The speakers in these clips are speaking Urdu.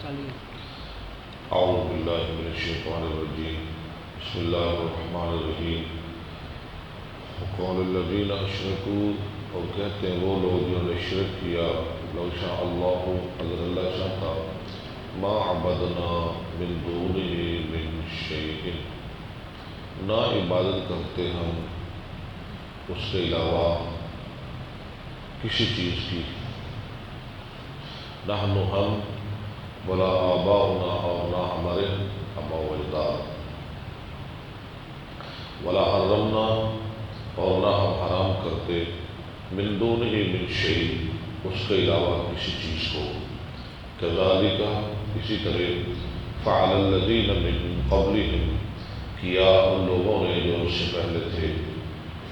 اعوذ باللہ من الشیطان الرجیم بسم اللہ الرحمن الرحیم وقال الذین اشرکوا، اور کہتے ہیں وہ لوگ جنہوں نے شرک کیا، لو شاء اللہ، اگر اللہ چاہتا، ما عبدنا من دونہ من شیء، نہ عبادت کرتے ہم اس کے علاوہ کسی چیز کی، نحن ہم، ولا آباؤنا، اور نہ ہمارے آباء و اجداد، ولا حرمنا، اور نہ ہم حرام کرتے، من دونہ من شیء، اس کے علاوہ کسی چیز کو، کذالک، اسی طرح، فعل الذین من قبلہم، کیا ان لوگوں نے جو ان سے پہلے تھے،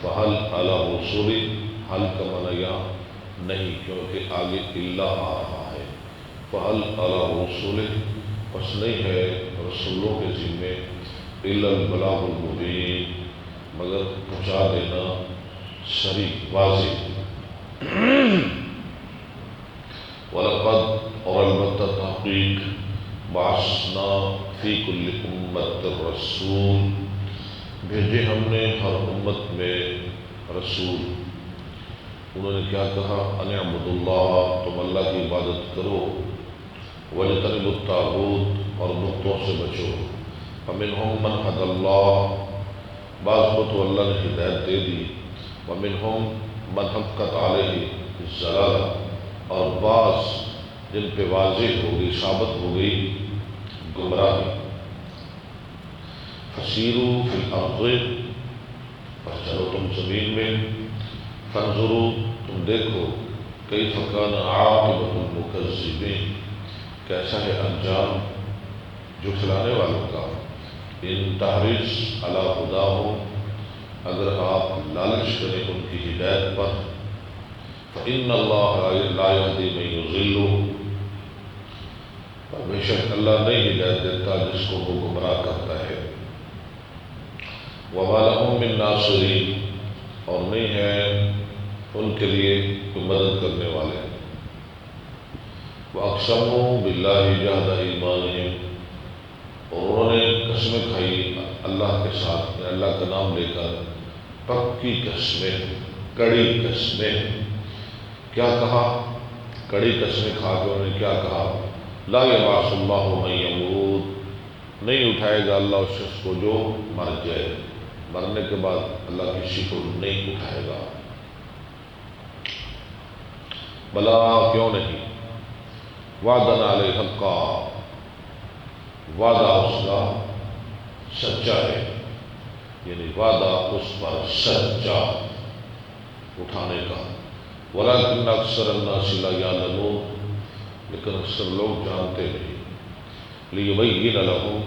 فہل علی الرسل، حل کا معنی یا نہیں، کیونکہ آگے اللہ آ رہا ہے، فہل علی الرسل، پس نہیں ہے رسولوں کے ذمے، الا البلاغ المبین، مگر پہنچا دینا صریح واضح، وَلَقَدْ، اور البتہ تحقیق، بعثنا فی کل امت الرسول، بھیجے ہم نے ہر امت میں رسول، انہوں نے کیا کہا، ان اعبدوا اللہ، تم اللہ کی عبادت کرو، واجتنبوا الطاغوت، اور بتوں سے بچو، فمنہم من ھدی اللہ، بعض کو تو اللہ نے ہدایت دے دی، ومنہم من حقت علیہ الضلالہ، اور بعض جن پہ واضح ہو گئی، ثابت ہو گئی گمراہی، فسیروا فی الارض، پس چلو تم زمین میں، فانظروا، تم دیکھو، کیف کان عاقبۃ المکذبین، کیسا ہے انجام جھٹلانے والوں کا، ان تحرص علی ھداھم، اگر آپ لالچ کریں ان کی ہدایت پر، فإن اللہ لا یہدی من یضل، بے شک اللہ نہیں ہدایت دیتا جس کو وہ گمراہ کرتا ہے، وما لہم من ناصرین، اور نہیں ہے ان کے لیے کوئی مدد کرنے والے، وَأَقْسَمُوا بِاللَّهِ جَهْدَ أَيْمَانِهِمْ، اور انہوں نے قسمیں کھائی اللہ کے ساتھ، اللہ کا نام لے کر، پکی قسمیں، کڑی قسمیں، کیا کہا، کڑی قسمیں کھا کے انہوں نے کیا کہا، لا یبعث اللہ من یموت، نہیں اٹھائے گا اللہ اس شخص کو جو مر جائے، مرنے کے بعد اللہ کسی کو نہیں اٹھائے گا، بلا، کیوں نہیں، وعدن علیہ حقا، وعدہ اس کا سچا ہے، یعنی وعدہ اس پر سچا اٹھانے کا، ولیکن اکثر الناس لا یعلمون، لیکن اکثر لوگ جانتے نہیں، لیبین لہم،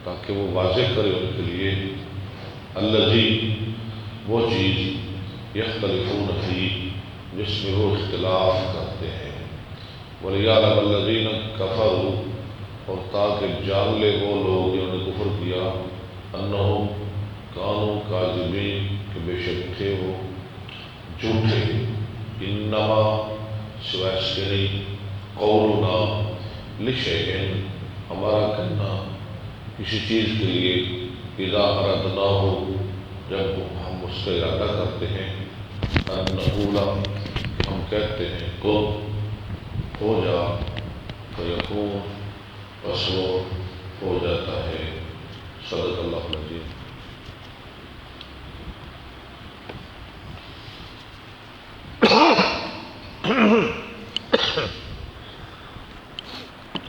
تاکہ وہ واضح کرے ان کے لیے، الذی، وہ چیز، یختلفون فی، جس میں وہ اختلاف کرتے ہیں، ولیعلم الذین کفروا، اور تاکہ جان لے وہ لوگ جنہوں نے کفر کیا، انہم کانوا کاذبین، کہ بے شک تھے وہ جھوٹے، انما، سوائے اس کے نہیں، قولنا لشیء، ہمارا کہنا کسی چیز کے لیے، اذا اردناہ، جب ہم اس کا ارادہ کرتے ہیں، ان نقول، ہم کہتے ہیں، کن، ہو جا، فیکون، پس وہ ہو جاتا ہے، صدق اللہ العظیم۔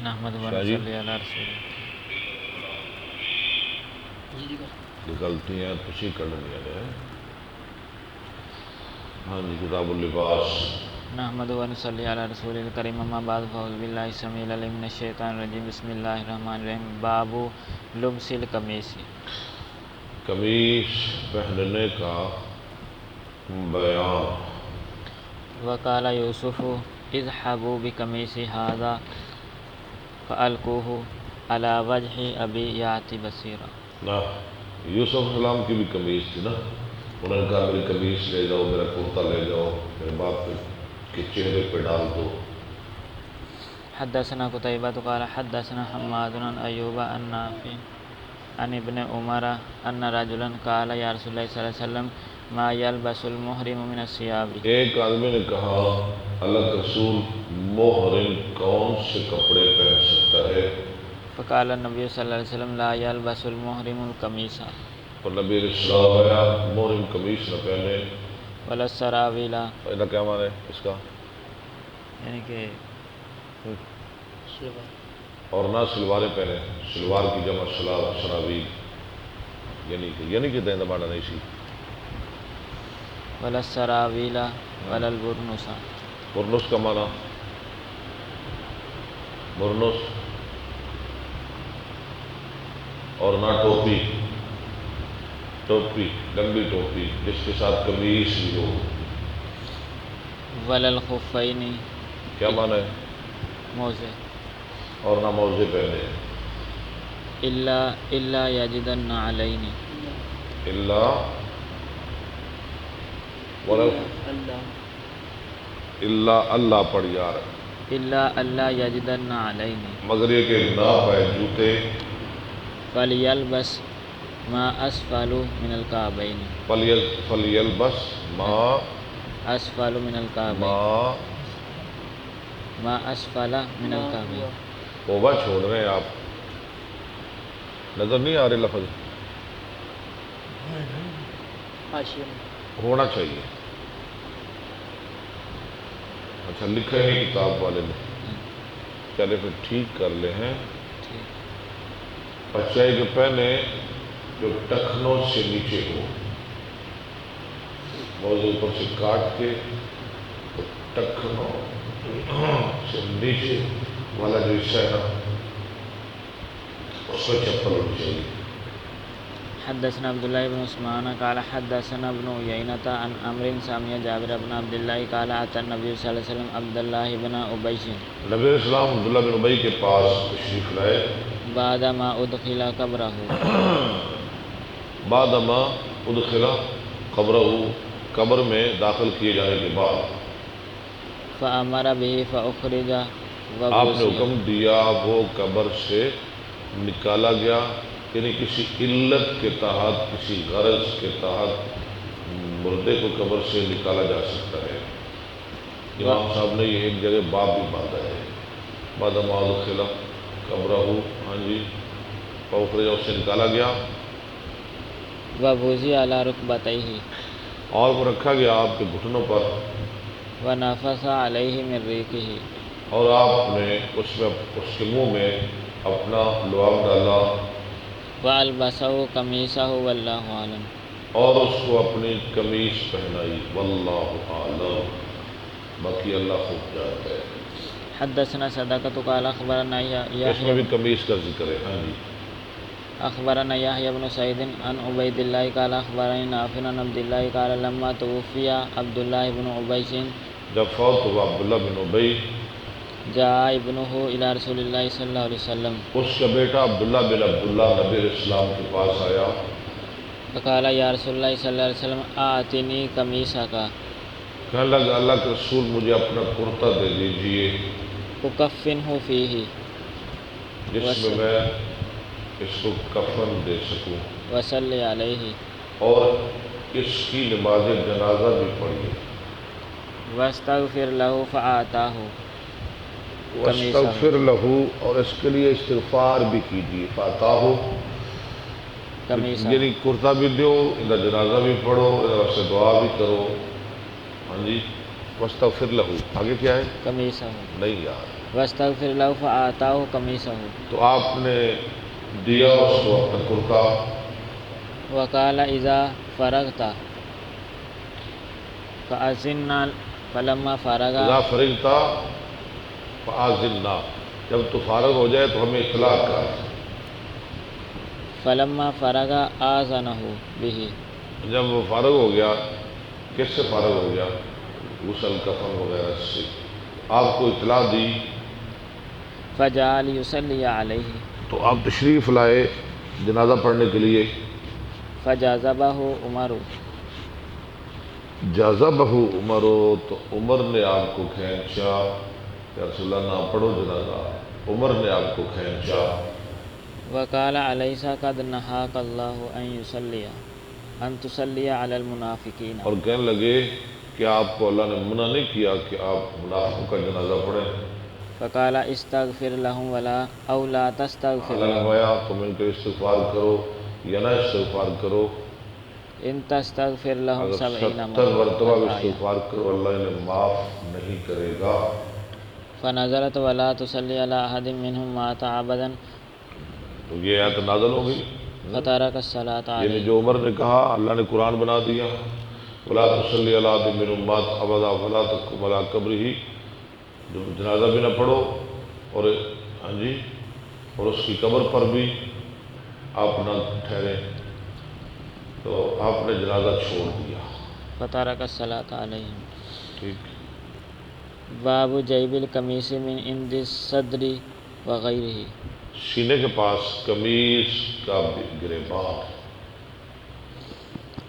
نحمد و نصلی علی رسول، غلطیاں تسی کرنی ہے، ہاں جی، کتاب اللباس، نحمد و نصلی علی رسول الکریم، اما بعد فاعوذ باللہ السمیع العلیم من الشیطان الرجیم، بسم اللہ الرحمن الرحیم، باب لبس القمیص، قمیص پہننے کا بیان، وقال یوسف اذهبوا بقمیصی ھذا فألقوہ علی وجہ ابی یأتی بصیرا، نا یوسف علیہ السلام کی بھی قمیص تھی نا، انہوں نے کہا میری قمیص لے جاؤ، میرا کرتا لے جاؤ، میرے باپ کے چہرے پہ ڈال دو، حدثنا قتيبة قال حدثنا حماد عن أيوب عن نافع عن ابن عمر أن رجلا قال يا رسول الله صلى الله عليه وسلم ما يلبس المحرم من الثياب. ایک آدمی نے کہا اللہ کے رسول محرم کون سے کپڑے پہن سکتا ہے؟ فقال النبي صلى الله عليه وسلم لا يلبس المحرم القميص اور نبی علیہ السلام آیا محرم قمیص نہ پہنے ولا السراويل. کیا معنی ہے اس کا؟ یعنی کہ اور نہ سلواریں پہنے، سلوار کی جمع سراویل، یعنی کہ دین معنی نہیں سی. ولا السراويل ولا البرنس. برنس کا معنی برنس، اور نہ ٹوپی، لمبی ٹوپی جس کے ساتھ قمیص بھی ہو. ولا الخفين. کیا معنی ہے؟ موزے. اور نہ موزے پہنے. الا يجدن علين. اللہ پڑھ یار. الا يجدن علين. مگر یہ کہ نہ پائے جوتے. فليلبس ما اسفل من الكعبين. فلیلبس ما اسفل من الكعبين. ما اسفل من الكعبين. توبہ چھوڑ رہے ہیں آپ، نظر نہیں آ رہے لفظ؟ ہونا چاہیے. اچھا لکھا ہے کتاب والے نے، چلے پھر ٹھیک کر لے ہیں. بچے کے پہنے جو ٹخنوں سے نیچے ہو، موضوع اوپر سے کاٹ کے ٹخنوں سے نیچے والا جو حصہ ہے نا اس کو چپل ہونی چاہیے. حدثنا عبد الله بن عثمان قال حدثنا ابن عيينة عن عمرو سمع جابر بن عبد الله قال أتى النبي صلى الله عليه وسلم عبد الله بن أبي. نبی علیہ السلام عبداللہ بن ابی کے پاس تشریف لائے بعد ما ادخل قبره. بعد ما ادخل قبرہ، قبر میں داخل کیے جانے کے بعد. فأمر به فأخرج آپ نے حکم دیا وہ قبر سے نکالا گیا، یعنی کسی علت کے تحت، کسی غرض کے تحت مردے کو قبر سے نکالا جا سکتا ہے. امام صاحب نے یہ ایک جگہ باب بھی باندھا ہے. بعد ما ادخل قبرہ، ہاں جی، فأخرج، اس سے نکالا گیا. ووضع على ركبتيه. اور وہ رکھا گیا آپ کے گھٹنوں پر. ونفث عليه من ريقه. اور آپ نے اس کے منہ میں اپنا لعاب ڈالا. وَأَلْبَسَهُ قَمِيصَهُ وَاللَّهُ أَعْلَمُ. اور اس کو اپنی قمیص پہنائی. واللہ اعلم، باقی اللہ خوب جانتا ہے. حدثنا صدقة قال أخبرنا اس میں بھی قمیص کا ذکر ہے. ہاں جی. أخبرنا يحيى بن سعيد عن عبيد الله قال أخبرني نافع عن عبد الله قال لما توفي عبد الله بن أبي جب فوت ہوا عبداللہ بن ابی، جاء ابنه إلى رسول الله صلى الله عليه وسلم. اس کا بیٹا عبداللہ بن عبداللہ نبی علیہ السلام کے پاس آیا. فقال يا رسول الله صلى الله عليه وسلم آتني قميصك. کہنے لگا اللہ کے رسول مجھے اپنا کرتا دے دیجئے أكفنه فيه. جس میں اس کو کفن دے سکوں وصلی علیہ. اور اس کی نماز جنازہ بھی پڑھی. واستغفر له فآتاه. واستغفر له، اور اس کے لیے استغفار بھی کیجیے. فآتاه یعنی کرتا بھی دو، ان کا جنازہ بھی پڑھو، اس سے دعا بھی کرو. ہاں جی. واستغفر له آگے کیا ہے؟ قمیصہ. نہیں یار. واستغفر له فآتاه قمیصہ. تو آپ نے دیا اس کو اپنا کرتا. وقال اذا فرغت فأذنا. فلما فرغ. اذا فرغت فأذنا، جب تو فارغ ہو جائے تو ہمیں اطلاع کر. فلما فرغ آذنه به. جب وہ فارغ ہو گیا، کس سے فارغ ہو گیا؟ غسل کفن وغیرہ سے. آپ کو اطلاع دی. فجعل يصلي عليه. تو آپ تشریف لائے جنازہ پڑھنے کے لیے. فجذبه عمر. جذبہ عمر، تو عمر نے آپ کو کھینچا. یا رسول اللہ نہ پڑھو جنازہ. عمر نے آپ کو کھینچا. وقال أليس قد نهاك الله أن تصلي على المنافقين. اور کہنے لگے کہ آپ کو اللہ نے منع نہیں کیا کہ آپ منافقوں کا جنازہ پڑھیں. فقال استغفر لهم أو لا تستغفر اللہ نے لهم فرمایا تم ان کے استغفار کرو یا نہ استغفار کرو. إن تستغفر لهم اگر 70 70 مرتبہ بھی مرة. استغفار کرو اللہ انہیں معاف نہیں کرے گا. فنزلت ولا تصلي على أحد منهم مات أبدا تو یہ آیت نازل ہو گئی. فترك الصلاة یعنی عليه. جو عمر نے کہا اللہ نے قرآن بنا دیا ولا تصلی علی احد منهم مات ابدا فلا تقم علی قبرہ. جو جنازہ بھی نہ پڑھو اور ہاں جی اور اس کی قبر پر بھی آپ نہ ٹھہرے. تو آپ نے جنازہ چھوڑ دیا. فترك الصلاة عليهم. ٹھیک. باب جیب القمیص من عند الصدر وغیرہ. سینے کے پاس قمیص کا گریبان.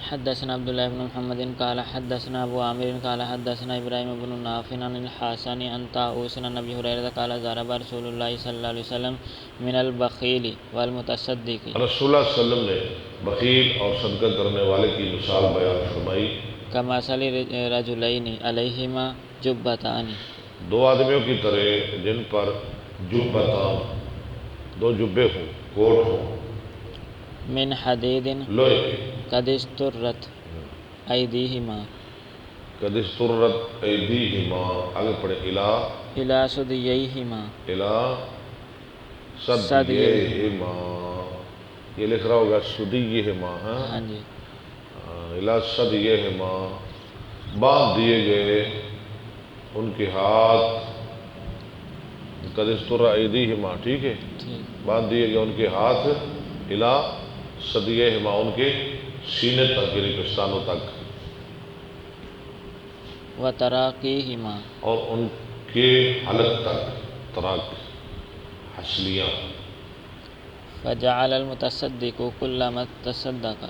حدثنا عبد الله بن محمد قال حدثنا ابو عامر قال حدثنا ابراہیم بن نافع عن الحسن عن طاووس عن ابي هريرة قال ضرب رسول الله صلی اللہ علیہ وسلم من البخیل والمتصدق. رسول اللہ صلی اللہ علیہ وسلم نے بخیل اور صدقہ کرنے والے کی مثال بیان فرمائی. کمثل رجلین علیہما جبتان. دو آدمیوں کی طرح جن پر جبتان دو جبے ہوں کوٹ ہوں من حدید لوہے کے. قد استرت ایدیہما. قد استرت ایدیہما آگے پڑھے الی صدیہما. صدیہما یہ لکھ رہا ہوگا صدیہما. ہاں جی. الی صدیہما باندھ دیے گئے ان کے ہاتھ. قد استرت ایدیہما ٹھیک ہے باندھ دیے گئے ان کے ہاتھ الی صدیہما ان کے سینے تک یعنی پستانوں تک. وتراقیہما اور ان کے حلق تک تراق حسلیاں. فجعل المتصدق كلما تصدق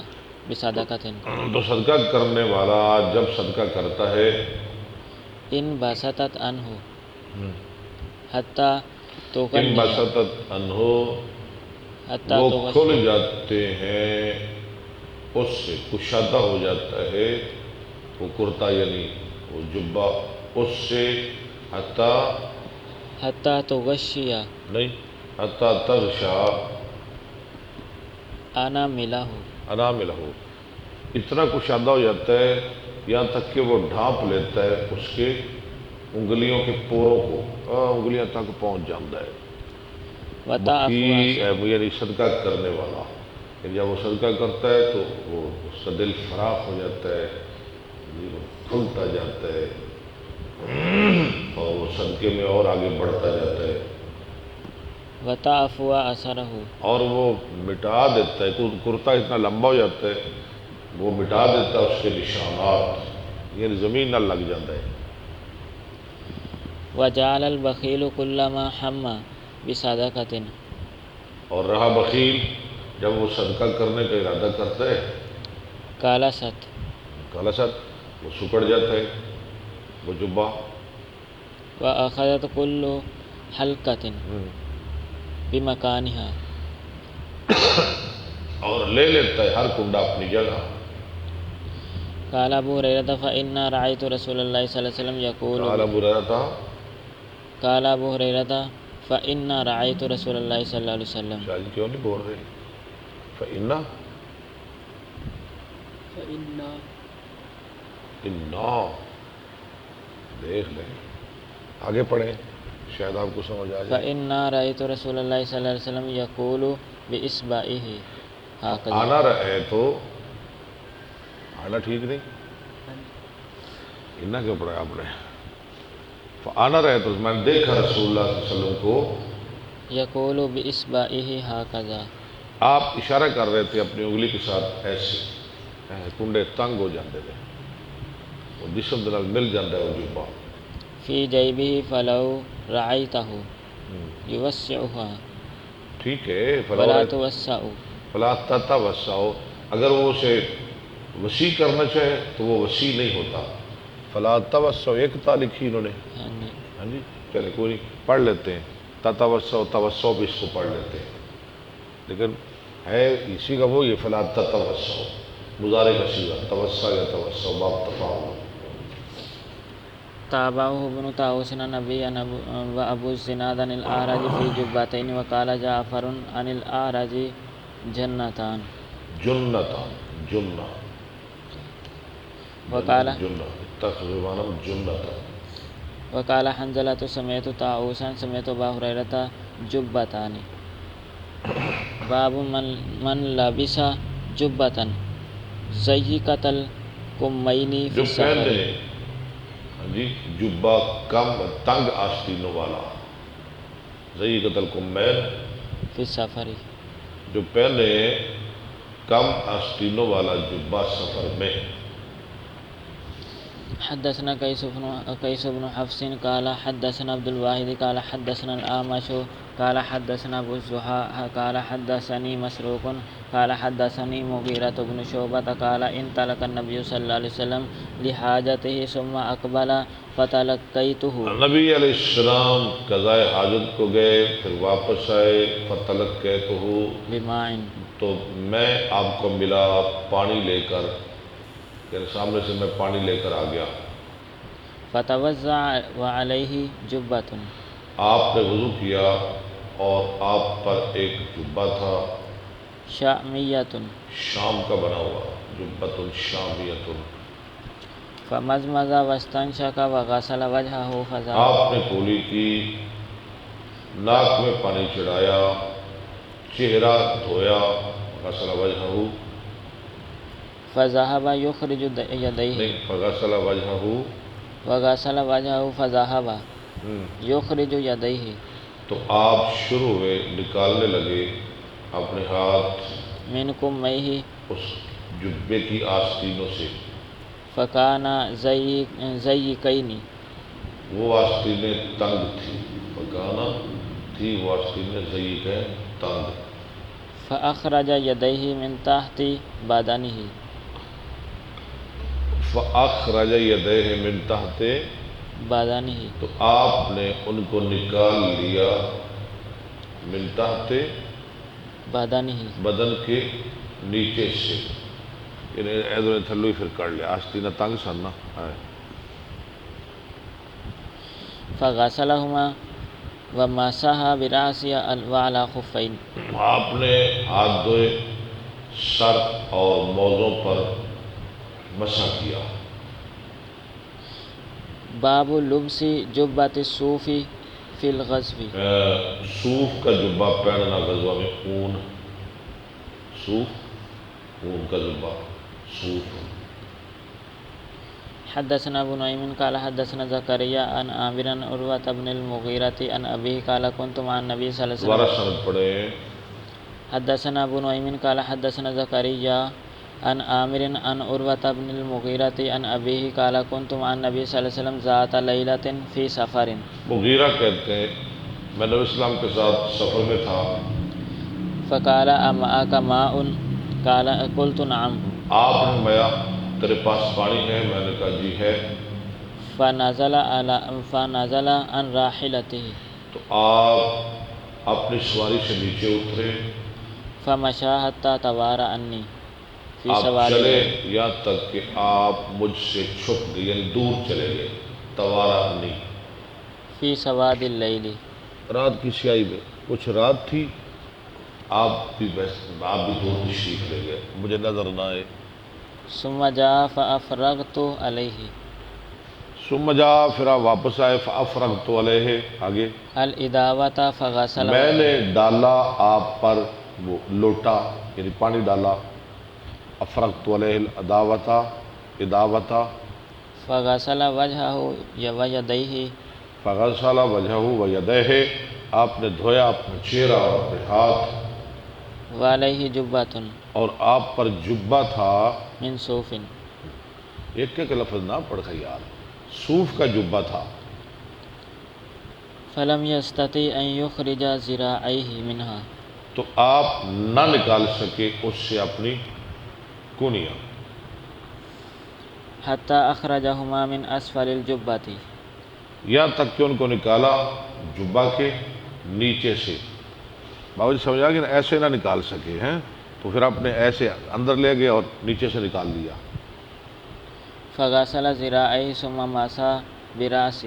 بصدقة. تو صدقہ کرنے والا جب صدقہ کرتا ہے ان بسطت عنہ حتی ان تغنی بسطت عنہ وہ کھل جاتے ہیں اس سے کشادہ ہو جاتا ہے وہ کرتا یعنی وہ جبہ اس سے حتی تغشی نہیں حتی تغشا انا ملہ ہو اتنا کشادہ ہو جاتا ہے یہاں تک کہ وہ ڈھانپ لیتا ہے اس کے انگلیوں کے پوروں کو انگلیاں تک پہنچ جاتا ہے. یعنی صدقہ کرنے والا جب وہ صدقہ کرتا ہے تو وہ اس کا دل فراخ ہو جاتا ہے وہ کھلتا جاتا ہے اور وہ صدقے میں اور آگے بڑھتا جاتا ہے. وتعفو اثرہ اور وہ مٹا دیتا ہے کرتا اتنا لمبا ہو جاتا ہے وہ مٹا دیتا ہے اس کے نشانات یعنی زمین نہ لگ جاتا ہے. وجعل البخیل كلما ہم بصدقة. اور رہا بخیل جب وہ صدقہ کرنے کا ارادہ کرتا ہے کالست وہ سکڑ جاتا ہے وہ جبہ. وأخذت كل حلقة بمكانها. اور لے لیتا ہے ہر کنڈا اپنی جگہ. قال ابو هريرة فإن رأيت رسول الله صلى الله عليه وسلم يقول قال ابو هريرة فإن رأيت رسول الله صلى الله عليه وسلم. شاہ جی کیوں نہیں بول رہے فإنا دیکھ لیں آگے پڑھیں شاید آپ کو سمجھ آ جائے. فإن رأيت رسول الله صلى الله عليه وسلم يقول بإصبعه هكذا. آنا رہے تو آنا ٹھیک نہیں انہا کیوں پڑھا آپ نے آنا رہے تو میں نے دیکھا رسول اللہ صلی اللہ علیہ وسلم کو یقول بإصبعه هكذا. آپ اشارہ کر رہے تھے اپنی انگلی کے ساتھ ایسے کنڈے تنگ ہو جاتے تھے وہ جسم دل مل جاتا ہے وہ جبہ. فی جیبه فلو رعیتہ یوسعها. ٹھیک ہے فلا توسع فلا تتوسع اگر وہ اسے وسیع کرنا چاہے تو وہ وسیع نہیں ہوتا. فلا توسع ایک تا لکھی انہوں نے. ہاں جی چلے کوئی نہیں، پڑھ لیتے ہیں، تتوسع توسع بھی اس کو پڑھ لیتے ہیں، لیکن ہے اسی کا وہ، یہ فلا تتوسع مضارع کا صیغہ، توسع یا توسع باب تفاعل. تابعه ابن طاووس عن النبي وأبو الزناد عن الأعرج في جبتين وقال جعفر عن الأعرج جنتان. جنتان جنہ وقال جنہ اتخذوا جنتان. وقال حنظلة سمعت طاووسا سمعت أبا هريرة جبتان. باب من لبس جبة ضيقة الكمين في جو السفر. پہنے جی جبہ کم تنگ آستینوں والا، ضیقۃ الکمین في السفر. جو پہنے کم آستینوں والا جبہ سفر میں. حدثنا قيس بن حفص قال حدثنا عبد الواحد قال حدثنا الأعمش قال حدثنا أبو الزهاء قال حدثني مسروق قال حدثني مغيرة بن شعبة قال انطلق النبي صلى الله عليه وسلم لحاجته ثم أقبل فتلقيته. نبی علیہ السلام قضائے حاجت کو گئے، پھر واپس آئے، فتلقیتہ بماء. تو میں آپ کو ملا پانی لے کر، یعنی سامنے سے میں پانی لے کر آ گیا. فتوضأ وعليه جبة. آپ نے وضو کیا اور آپ پر ایک جبہ تھا شامية. شام کا بنا ہوا، جبۃ شامیۃ. فمزمز واستنشق وغسل وجهه فذهب. آپ نے کولی کی، ناک میں پانی چڑھایا، چہرہ دھویا، غسل وجہہ فذهب يخرج يديه. نہیں، فغسل وجہہ وغسل وجهه فذهب يخرج يديه. تو آپ شروع ہوئے نکالنے لگے اپنے ہاتھ من كميه. اس جبے کی آستینوں سے. فكان ضيقين. وہ آستینیں تنگ تھی، فکانا تھی وہ آستینیں ضیق ہیں تنگ. فأخرج يديه من تحت بدنه. فأخرج یدیہ من تحت، بدنه. تو آپ نے ان کو نکال لیا من تحت بدنه. بدن کے نیچے سے، یعنی ایدر تھلوی پھر کر لیا، آستینہ تنگ سن نا. فغسلهما ومسح برأسه وعلى خفين. آپ نے ہاتھ دھوئے، سر اور موزوں پر مسح کیا. باب لبس جبة الصوف في الغزو. صوف کا جبہ پہننا غزوہ میں، اون، صوف اون کا جبہ صوف. حدثنا ابو نعيم قال حدثنا زكريا عن عامر عن عروة بن المغيرة عن أبيه قال كنت مع النبي صلى الله عليه دوبارہ وسلم. سند پڑھیں. حدثنا ابو نعيم قال حدثنا زكريا عن عامر عن عروة بن المغيرة عن أبيه قال كنت مع النبي صلى الله عليه وسلم ذات ليلة في سفر. مغیرہ کہتے ہیں میں نبی اسلام کے ساتھ سفر میں تھا. فقال أمعك ماء قال قلت نعم. آپ نے فرمایا تیرے پاس پانی ہے؟ میں نے کہا جی ہے. فنزل عن راحلته. تو آپ اپنی سواری سے نیچے اترے. فمشى حتى توارى عني في آپ سواد چلے الليل. یہاں تک کہ آپ مجھ سے چھپ گئے، یعنی دور چلے گئے. توارا نہیں، في سواد الليل. رات کی سیاہی میں، کچھ رات تھی، آپ بھی دور تشریف لے گئے، مجھے نظر نہ آئے. ثم جاء فأفرغت عليه. ثم جا، پھر آپ واپس آئے. فأفرغت علیہ، آگے الإداوة فغسل. میں نے ڈالا آپ پر وہ لوٹا، یعنی پانی ڈالا. افرغت علیہ الاداوتا، اداوتا. فغسل وجهه ويديه. فغسل وجہہ ویدیہ، آپ نے دھویا اپنا چہرہ اور اپنے ہاتھ. وعليه جبة اور آپ پر جبہ تھا. من صوف. ایک ایک لفظ نہ پڑھا یار، صوف کا جبہ تھا. فلم يستطع أن يخرج ذراعيه منها. تو آپ نہ نکال سکے اس سے اپنی کونیاں. حتى أخرجهما من أسفل الجبة. یہاں تک کہ ان کو نکالا جبہ کے نیچے سے. بابا جی سمجھا کہ ایسے نہ نکال سکے ہیں تو پھر آپ نے ایسے اندر لے گئے اور نیچے سے نکال دیا. فغسل ذراعیہ ثم مسح براسہ،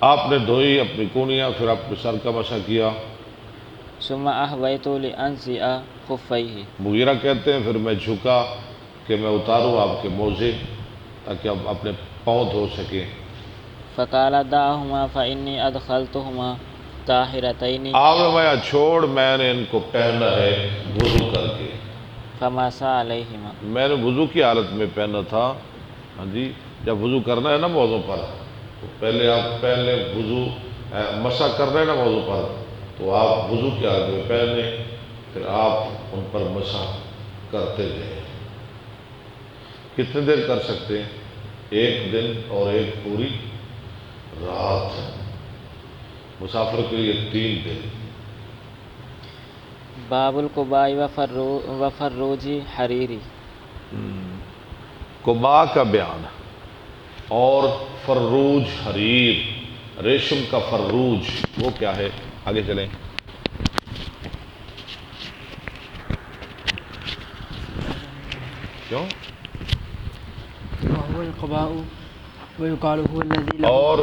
آپ نے دھوئی اپنی کونیاں، پھر اپنے سر کا مسح کیا. ثم احویت لانزع خفیہ، مغیرہ کہتے ہیں پھر میں جھکا کہ میں اتاروں آپ کے موزے تاکہ آپ اپنے پاؤں دھو سکیں. فقال دعہما فانی ادخلتہما طاہرتین، آپ نے فرمایا چھوڑ، میں نے ان کو پہنا ہے وضو کر کے. فمسح علیہما، میں نے وضو کی حالت میں پہنا تھا. ہاں جی، جب وضو کرنا ہے نا موضوع پر تو پہلے آپ پہلے وضو مسح کرنا ہے نا موضوع پر تو آپ وضو کی حالت میں پہنے، پھر آپ ان پر مسح کرتے گئے. کتنے دیر کر سکتے ہیں؟ 1 دن اور 1 پوری رات. مسافر کے لیے 3 دن. باب القباء وفروج حریری، قباء کا بیان اور فروج حریر، ریشم کا فروج وہ کیا ہے؟ آگے چلیں. کیوں؟ وهو القباء ويقال هو الذي له، اور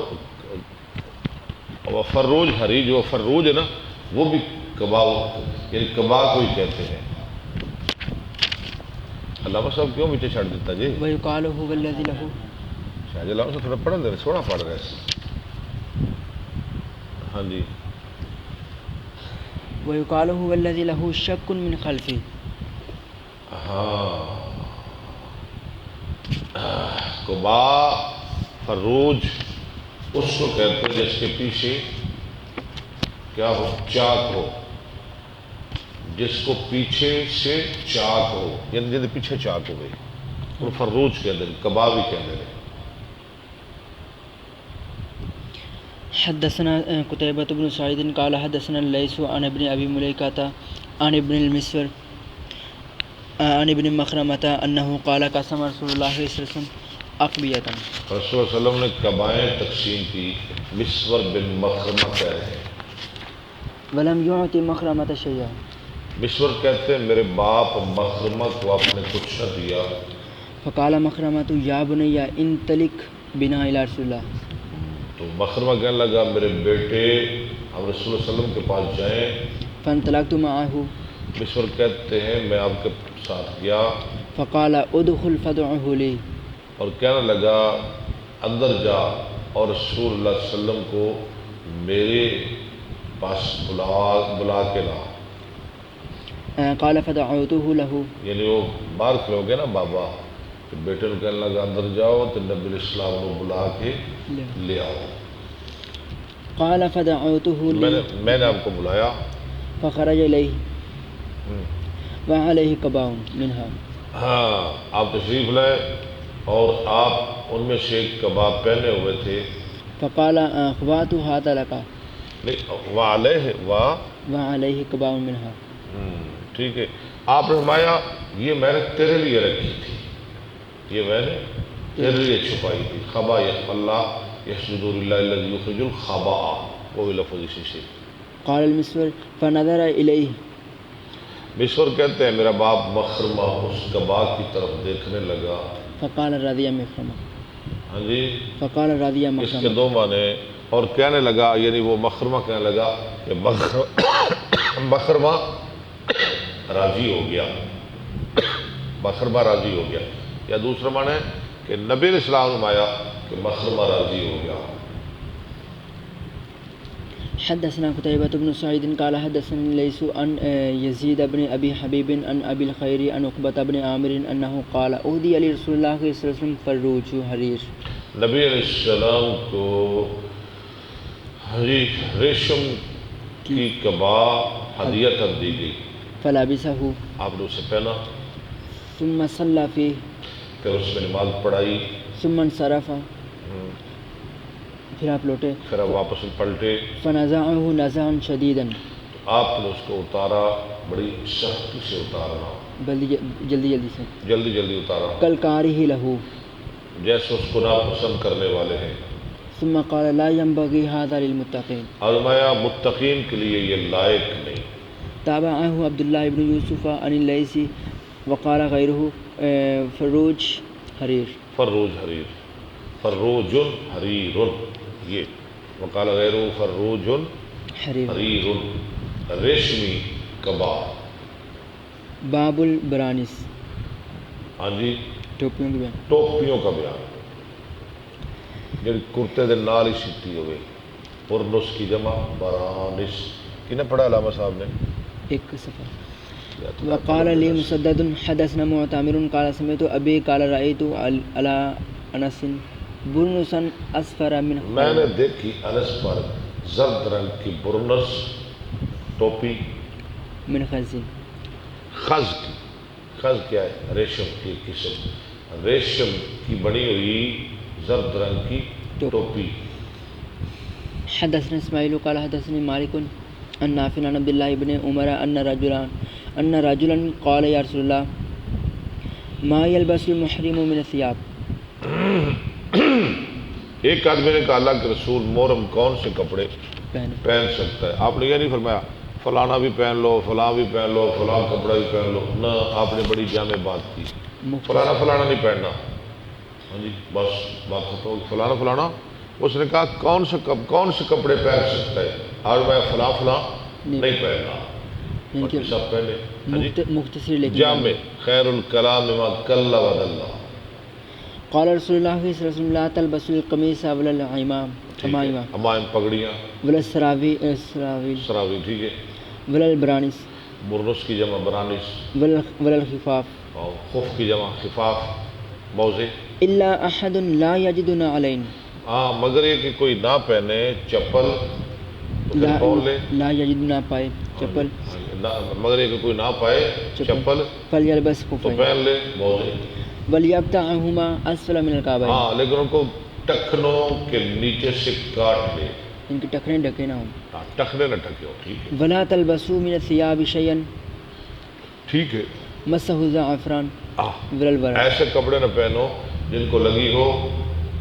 فروج حریر، جو فروج ہے نا وہ بھی قباء یعنی قباء کو ہی کہتے ہیں. علامہ صاحب کیوں پیچھے چھڑ دیتا جی؟ ويقال هو الذي له، شاہ علامہ صاحب تھوڑا پڑھ دے رہے، سونا پڑھ رہے. ہاں جی. ويقال هو الذي له شك من خلفه، ہاں قباء فروج اس کو کہتے ہیں جس کے پیچھے کیا ہو؟ چاک ہو. جس کو پیچھے سے چاک ہو یعنی جن پیچھے چاک ہو گئی وہ فروج کہتے ہیں، قباء بھی کہتے ہیں. حدثنا قتيبة بن سعيد قال حدثنا الليث عن ابن أبي مليكة عن ابن المسور عن ابن مخرمة أنه قال قسم رسول الله صلى الله عليه وسلم أقبية. رسول اللہ صلی اللہ علیہ وسلم نے قبائیں تقسیم کی. مسور بن مخرمہ کہہ رہے ہیں. ولم يعط مخرمة شيئا، مسور کہتے ہیں میرے باپ مخرمہ کو آپ نے کچھ نہ دیا. فقال مخرمة يا بني انطلق بنا إلى رسول الله، تو مخرمہ کہنے لگا میرے بیٹے ہم رسول اللہ علیہ وسلم کے پاس جائیں. فانطلقت معه، مسور کہتے ہیں میں آپ کے ساتھ گیا فقال ادخل فادعه لي، اور کہنے لگا اندر جا اور رسول اللہ صلی اللہ علیہ وسلم کو میرے پاس بلا کے لا. قال فدعوته له، یعنی وہ باہر کھلے ہو گئے نا بابا، تو بیٹے نے کہنے لگا اندر جاؤ تو نبی علیہ السلام کو بلا کے لے آؤ. قال فدعوته لي میں نے آپ کو بلایا. فخرج إليه وعليه قباء منها، ہاں آپ تشریف لائے اور آپ ان میں سے ایک قباء پہنے ہوئے تھے. فقال أخبات هذا لك وعليه قباء منها. ٹھیک ہے. آپ نے فرمایا یہ میں نے تیرے لیے رکھی تھی، یہ میں نے تیرے لیے چھپائی تھی. خبا اللہ یسجد للہ الذی یخرج الخباء، وہ بھی لفظ اسی سے. قال المسور فنظر إليه، مسور کہتے ہیں میرا باپ مخرمہ اس قباء کی طرف دیکھنے لگا. فقال رضي مخرمة، ہاں جی، فقال رضي اس کے مخرمة، 2 معنی. اور کہنے لگا یعنی وہ مخرمہ کہنے لگا کہ مخرمہ راضی ہو گیا، مخرمہ راضی ہو گیا. یا دوسرا معنی ہے کہ نبی علیہ السلام نے آیا کہ مخرمہ راضی ہو گیا. حدثنا قتيبة بن سعيد قال حدثنا الليث عن يزيد بن أبي حبيب عن أبي الخير عن عقبة بن عامر أنه قال أهدي لرسول الله صلى الله عليه وسلم فروج حرير. نبی علیہ السلام کو ریشم کی قباء ہدیہ کر دی گئی. فلبسه، آپ نے اسے پہنا، ثم صلى فيه، پھر اس میں نماز پڑھائی، ثم انصرف، پھر آپ لوٹے، پھر آپ واپس پلٹے. فنزعه نزعا شديدا، آپ نے اس کو اتارا، بڑی سختی سے اتارنا، جلدی جلدی سے، جلدی جلدی اتارا، کالکارہ له، جیسے اس کو ناپسند کرنے والے ہیں. ثم قال لا ينبغي هذا للمتقين. فرمایا متقین کے لیے یہ لائق نہیں. تابعه عبد الله بن يوسف عن الليثي وقال غيره فروج حرير. فروج حریر، فروج حریر، یہ وقال غیرہ فروج حرير. حریر، ریشمی کباب. باب البرانس. ہاں جی، ٹوپیوں کے بیان. ٹوپیوں کا بیان جی کرتے دے نال ہی سیتی ہوئے. برنس کی جمع برانس. کنے پڑھا علامہ صاحب نے؟ ایک صفحہ. وقال لي مسدد حدثنا معتمر قال سمعت ابي قال رايت على انس برنسا اصفر من میں نے دیکھی انس پر زرد رنگ کی برنس ٹوپی من خز. خز کی. خز کیا ہے؟ ریشم کی قسم، ریشم کی بنی ہوئی زرد رنگ کی ٹوپی. حدثنا اسماعيل قال حدثني مالك عن نافع عن عبد الله بن عمر ان رجلا قال يا رسول الله ما يلبس المحرم من الثياب. ایک آدمی نے کہا اللہ کے رسول محرم کون سے کپڑے پہن سکتا ہے؟ آپ نے یہ نہیں فرمایا فلانا بھی پہن لو، فلاں بھی پہن لو، فلاں کپڑا بھی پہن لو. نہ، آپ نے بڑی جامع بات کی. فلانا نہیں پہننا. ہاں جی، بس بات ختم ہوگی. فلانا. اس نے کہا کون سے کپڑے پہن سکتا ہے؟ اور میں فلاں نہیں پہننا. باقی سب پہنے. مختصر لیکن جامع. خیر الکلام ما قل و دل. قال رسول اللہ صلی اللہ علیہ وسلم لا تلبسوا القمیص ولا العمام امائم پگڑیاں ولا السراویل ٹھیک ہے، ولا البرانس برنس کی جمع برانس ولا الخفاف اور خف کی جمع خفاف موزے الا احد لا یجد نعلین. ہاں، مگر یہ کہ کوئی نہ پہنے چپل. لا یجد نہ پائے چپل، مگر یہ کہ کوئی نہ پائے چپل فلیلبس تو خفین پہن لے موزے. ولیبتعہما اسفل من الکعبین. ہاں، لیکن ان کو ٹخنوں کے نیچے سے کاٹ لے. ان کی ٹخنے ڈھکے نہ ہوں. ٹخنے نہ ڈھکے ہو. ٹھیک ہے. ولا تلبسوا من الثياب شيئا ٹھیک ہے. مسه زعفران ولا الورق. ایسے کپڑے نہ پہنو جن کو لگی ہو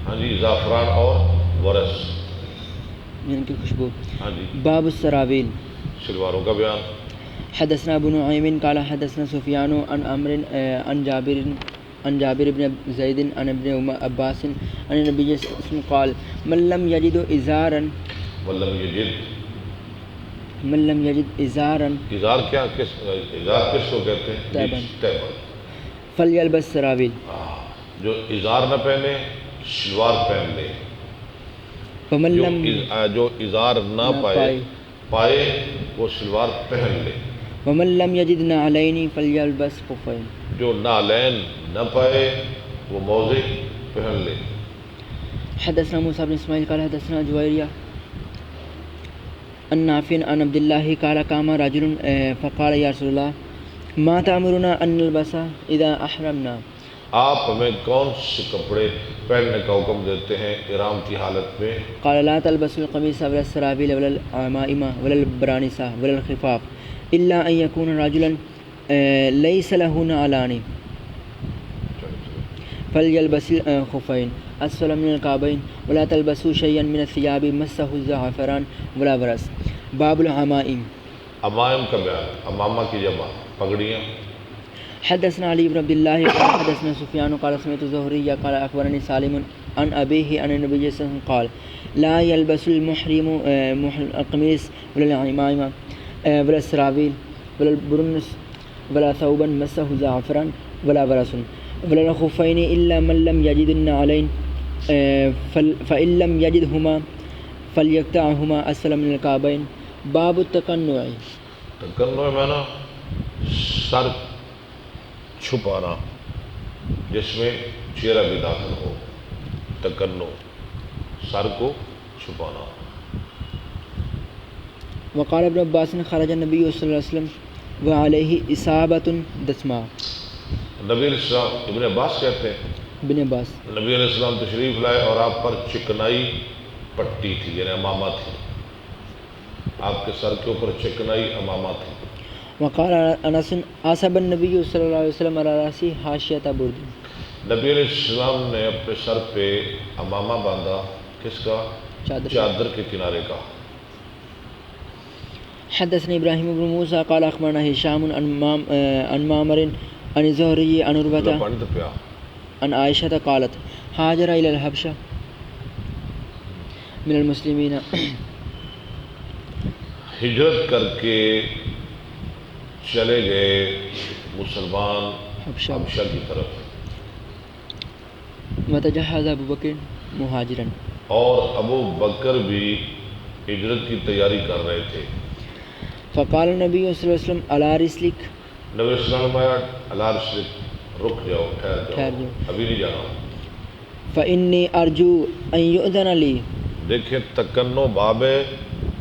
ہاں جی زعفران اور ورس، جن کی خوشبو. ہاں جی. باب السراویل. شلواروں کا بیان. حدثنا ابو نعيم قال حدثنا سفيان عن عمرو عن جابر بن زيد عن ابن عباس عن النبي صلى الله عليه وسلم قال من لم يجد ازارا ازار کیا ازار کس کو کہتے ہیں؟ تیبن. فلیلبس سراویل. جو ازار نہ پہنے شلوار پہن لے. فمن لم جو ازار نہ پائے وہ شلوار پہن لے. ومن لم يجد نعلين فليلبس خفين. جو نعلین نہ پائے وہ موزے پہن لے. حدثنا موسى بن اسماعيل قال حدثنا جويرية عن نافع عن عبد الله قال قام رجل فقال يا رسول الله ما تأمرنا أن نلبس إذا أحرمنا. آپ ہمیں کون سے کپڑے پہننے کا حکم دیتے ہیں احرام کی حالت میں؟ قال لا تلبسوا القميص ولا السراويل ولا العمائم ولا البرانس ولا الخفاف إلا أن يكون رجلا ليس له نعلان فليلبس الخفين أسفل من الكعبين ولا تلبسوا شيئا من الثياب مسه الزعفران ولا برص. باب العمائم. امائم کا بیان. امامہ کی جمع پگڑیاں. حدثنا علي بن عبد الله قال حدثنا سفيان قال سمعت الزهري قال أخبرني سالم عن أبيه عن النبي صلى الله عليه وسلم قال لا يلبس المحرم القميص ولا العمائم ولا السراويل ولا البرنس ولا ثوبا مسه زعفران ولا برص ولا الخفين إلا من لم يجد النعلين فإن لم يجدهما فليقطعهما أسفل من الكعبين. باب التقنع. تقنع میں نا سر چھپانا جس میں چہرہ بھی داخل ہو. تقنع سر کو چھپانا. وقال ابن عباس خرج النبي صلى الله عليه وسلم وعليه إصابة دسماء. نبی علیہ السلام ابن عباس کہتے ہیں ابن عباس نبی علیہ السلام تشریف لائے اور آپ پر چکنائی پٹی تھی یعنی امامہ تھی. آپ کے سر کے اوپر چکنائی امامہ تھی. وقال انس اصاب النبي صلی اللہ علیہ وسلم على رأسه حاشیۃ برد. نبی علیہ السلام نے اپنے سر پہ امامہ باندھا کس کا؟ چادر چادر کے کنارے کا. حدثنا ابراہیم بن موسیٰ قال اخبرنا ہشام عن معمر عن الزہری عن عروة پانی تو پیا. عن عائشة قالت هاجر إلى الحبشة من المسلمين. ہجرت کر کے چلے گئے مسلمان حبشہ کی طرف. وتجهز ابو بکر مہاجرا. اور ابو بکر بھی ہجرت کی تیاری کر رہے تھے. فقال النبی صلی اللہ علیہ وسلم علی رسلک. نبی صلی اللہ علیہ وسلم آیا علی رسلک، رک جاؤ، ٹھہر ٹھہر جاؤ، ابھی نہیں جانا. فإنی ارجو ان یؤذن لی. دیکھیں تکنو باب ہے.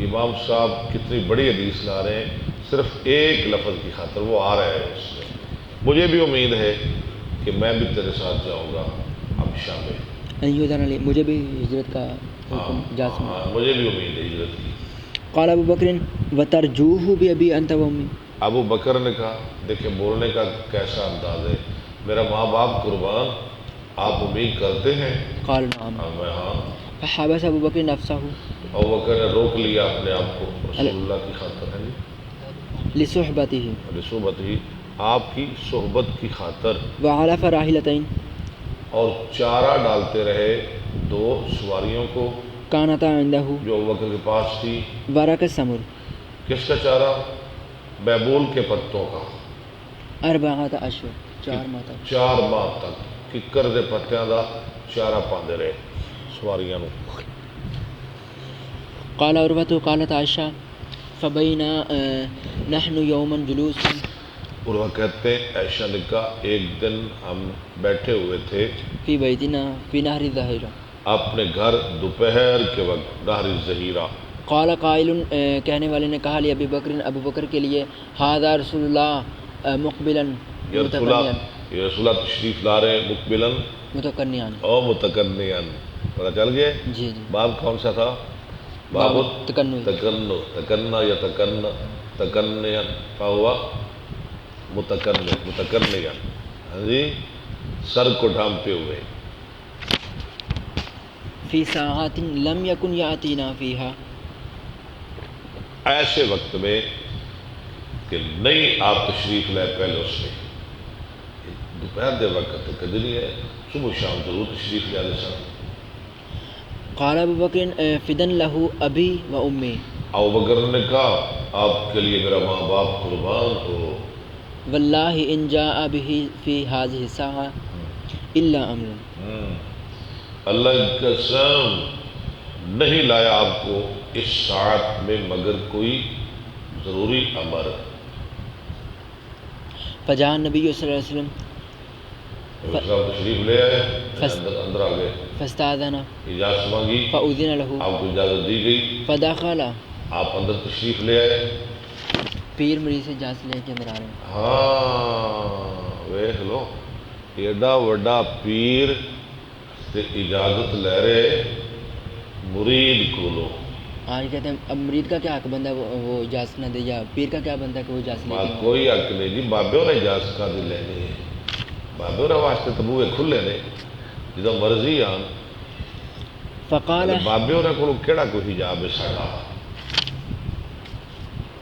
امام صاحب کتنی بڑی حدیث لا رہے ہیں صرف ایک لفظ کی خاطر. وہ آ رہا ہے اس میں. مجھے بھی امید ہے کہ میں بھی تیرے ساتھ جاؤں گا حبشہ میں. ان یؤذن لی، مجھے بھی ہجرت کا حکم جاسم. مجھے بھی امید ہے ہجرت کی. قال ابو بکر وترجوه بأبي انت وامي. ابو بکر نے کہا، دیکھیں بولنے کا کیسا انداز ہے، میرا ماں باپ قربان، آپ امید کرتے ہیں؟ قال نعم. میں ہاں. فحبس ابو بکر نفسہ. ابو بکر نے روک لیا اپنے آپ کو رسول اللہ کی خاطر ہے لصحبته، صحبت ہی، آپ کی صحبت کی خاطر. وعلف راحلتين. اور چارہ ڈالتے رہے دو سواریوں کو كانتا عنده جو ابو بکر کے پاس تھی. ورق السمر. کس کا چارہ؟ بیبول کے پتوں کا. 4 اشهر، 4 ماہ تک. 4 ماہ تک ککر دے پتیاں دا چارہ پاندے رہے سواریاں نو. قال عروة قالت عائشہ فبینا نحن یوما جلوس. عروہ کہتے ہیں عائشہ نے کہا ایک دن ہم بیٹھے ہوئے تھے فی بیتنا فی نہر الظہیرہ، اپنے گھر دوپہر کے وقت نہر الظہیرہ. قال قائل، کہنے والے نے کہا ابی بکر، ابو بکر کے لیے، ھذا رسول اللہ مقبلا یا رسول اللہ تشریف لا رہے ہیں مقبلا متقنعا او متقنعا. پتہ چل گیا؟ جی جی. باب کون سا تھا؟ باب تکنع. تکنع یا تکنعا فہو متکنعا. ہاں جی، سر کو ڈھانپتے ہوئے. فی ساعات لم یکن یاتینا فیہا، ایسے وقت میں کہ نہیں آپ تشریف لائے پہلے اس میں. دوپہر دے وقت تو کدی نہیں ہے، صبح شام ضرور تشریف لے آتے سن. قال ابو بکر فدن لہو ابی و امی. ابو بکر نے کہا آپ کے لیے میرا ماں باپ قربان ہو. واللہ ان جاء به فی هذه الساعة الا امر. اللہ کی قسم نہیں لایا آپ کو اس ساعت میں مگر کوئی ضروری امر. فجاء النبی صلی اللہ علیہ وسلم تشریف لے آئے، اندر آ گئے، فاستاذن اجازت مانگی، فاذن له آپ کو اجازت دی گئی، فدخل. آپ اندر تشریف لے آئے. پیر مریض سے اجازت لے کے اندر آ رہے ہیں. ہاں ویخ لو، ایڈا وڈا پیر تے اجازت لے رہے مرید کو لو. آج کہتے ہیں اب مرید کا کیا حق بندہ وہ اجازت نہ دے، یا پیر کا کیا بندہ کہ وہ اجازت لے کے. کوئی حق نہیں جی، بابے نے اجازت کا دی لینی ہے. بابے نے واسطے تو بوئے کھلے نے جدو مرضی آن. فقال بابے نے کو کیڑا کوئی حجاب ہے ساڑا.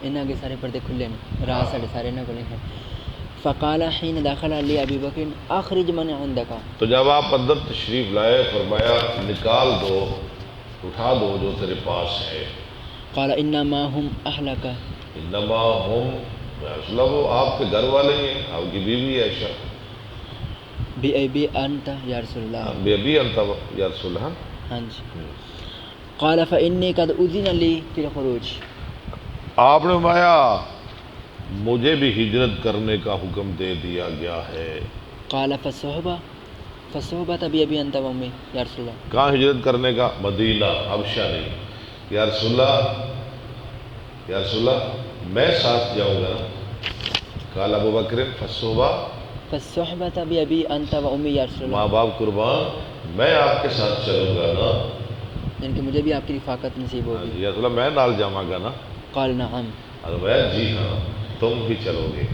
انہاں کے سارے پردے کھلے ہیں، راہ ساڑے سارے انہاں کو نہیں ہے. فقال حين دخل علی ابی بکر اخرج من عندك. تو جب آپ اندر تشریف لائے فرمایا نکال دو، اٹھا دو جو تیرے پاس ہے. قال انما هم اهلك. انما ہم رسول اللہ، وہ آپ کے گھر والے ہیں، آپ کی بیوی ہے عائشہ. بی انت یا رسول اللہ. بیبی انت یا رسول اللہ. ہاں جی. قال فانی قد اذن لی فی الخروج. آپ نے فرمایا مجھے بھی ہجرت کرنے کا حکم دے دیا گیا ہے. قال فصحبت ابی انت و امی یا رسول اللہ. کہاں ہجرت کرنے کا؟ مدینہ، حبشہ نہیں. یا رسول اللہ، یا رسول اللہ میں ساتھ جاؤں گا. قال ابو بکر فصحبت ابی انت و امی یا رسول اللہ. ماں باپ قربان، میں آپ کے ساتھ چلوں گا نا. یعنی کہ مجھے بھی آپ کی رفاقت نصیب ہوگی. یا رسول اللہ میں نال جاواں گا نا. قال نعم. جی ہاں تم بھی چلو گے.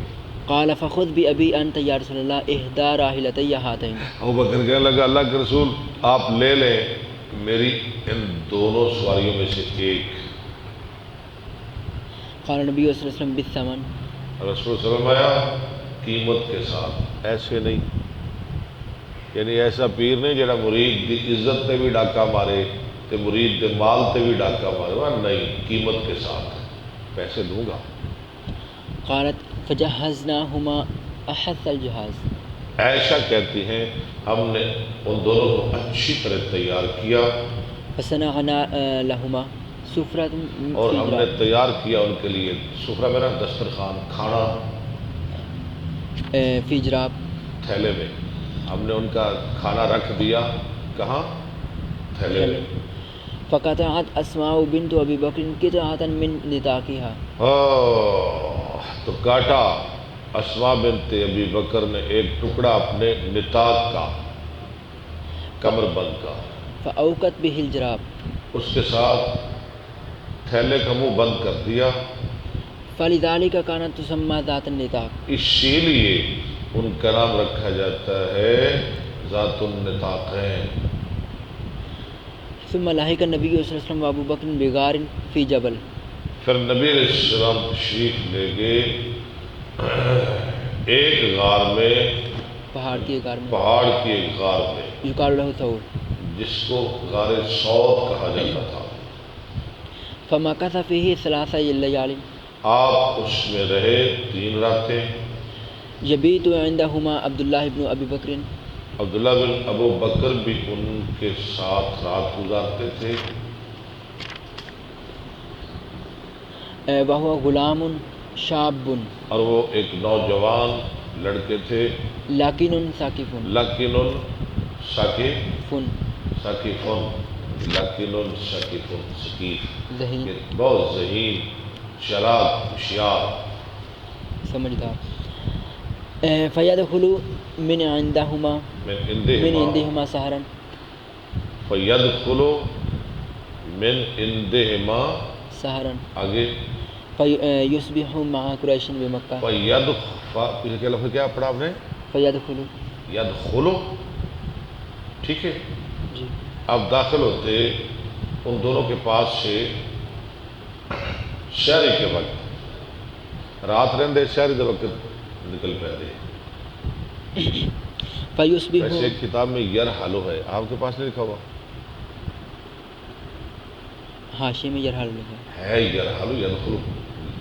قال فخذ بأبي انت یا رسول اللہ احدى راحلتي هاتين. ابو بکر کہنے لگا اللہ کے رسول آپ لے لیں میری ان دونوں سواریوں میں سے ایک. قال نبی صلی اللہ علیہ وسلم بالثمن. رسول صلی اللہ علیہ وسلم آیا قیمت کے ساتھ، ایسے نہیں، یعنی ایسا پیر نہیں جڑا مرید دی عزت تے بھی ڈاکہ مارے تے مرید دے مال تے بھی ڈاکہ مارے، وہ نہیں، قیمت کے ساتھ پیسے دوں گا. قالت فجهزناهما احس الجهاز. عائشہ کہتی ہیں ہم نے ان دونوں کو اچھی طرح تیار کیا فصنعنا لهما سفرة اور ہم نے في تیار کیا ان کے لیے سفرہ میرا دسترخوان، کھانا في جراب. تھیلے میں، ہم نے ان کا کھانا رکھ دیا کہاں؟ تھیلے میں. فقطعت اسماء بنت ابی بکر قطعة من نطاقها. تو کاٹا اسماء بنت ابی بکر نے ایک ٹکڑا اپنے نطاق کا، کمر بند کا، فاوقت به الجراب. اس کے ساتھ تھیلے کا منہ بند کر دیا. فلذلك كانت تسمى ذات النطاق. اسی لیے ان کا نام رکھا جاتا ہے ذات النطاقین. ثم لاحق النبی صلی اللہ علیہ وسلم وابو بکر بغار فی جبل. پھر نبی علیہ السلام تشریف لے گئے ایک غار میں، پہاڑ کی ایک غار میں، پہاڑ کی ایک غار میں، یقال له ثور. جس کو غار سعود کہا جاتا تھا. فمکث فیہ ثلاث لیال. آپ اس میں رہے 3 راتیں. یبیت عندہما عبداللہ بن ابی بکر. عبداللہ بن ابو بکر بھی ان کے ساتھ رات گزارتے تھے. وہو غلام شاب. اور وہ ایک نوجوان لڑکے تھے. لاکن ثاقب. لیکن ثاقب فن. ثاقفن، لیکن ثاقفن، ثقیف، ذہین، بہت ذہین، چلاک، ہوشیار. سمجھدار. فیدخل من عندہما من من عندہما عندہما سحرا. فیدخل من عندہما سحرا آگے فیصبح مع قریش بمکہ. پیچھے کیا لفظ کیا پڑھا آپ نے؟ فیدخل. یدخلو، ٹھیک ہے. جی. اب داخل ہوتے ان دونوں کے پاس سے شہری کے وقت، رات رہندے شہری کے وقت نکل پہ. فیصبح. ویسے ایک کتاب میں یرحلو ہے، آپ کے پاس نہیں لکھا ہوا؟ حاشیے میں یرحل لکھا ہے یرحلو، یدخلو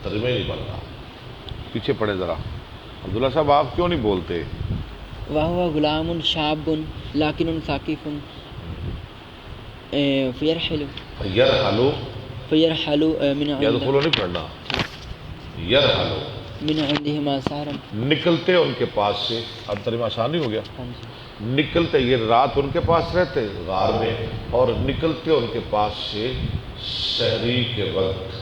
ترجمہ ہی نہیں بن رہا. پیچھے پڑھیں ذرا. عبداللہ صاحب آپ کیوں نہیں بولتے؟ وہو غلام شاب لاکن ثاقب. فیرحل. یرحلو، فیرحل من عند یدخلو نہیں پڑھنا، یرحلو، من عندہما سحرا. نکلتے ان کے پاس سے. اب ترجمہ آسان نہیں ہو گیا؟ ہاں جی. نکلتے، یہ رات ان کے پاس رہتے غار میں، اور نکلتے ان کے پاس سے سحری کے وقت،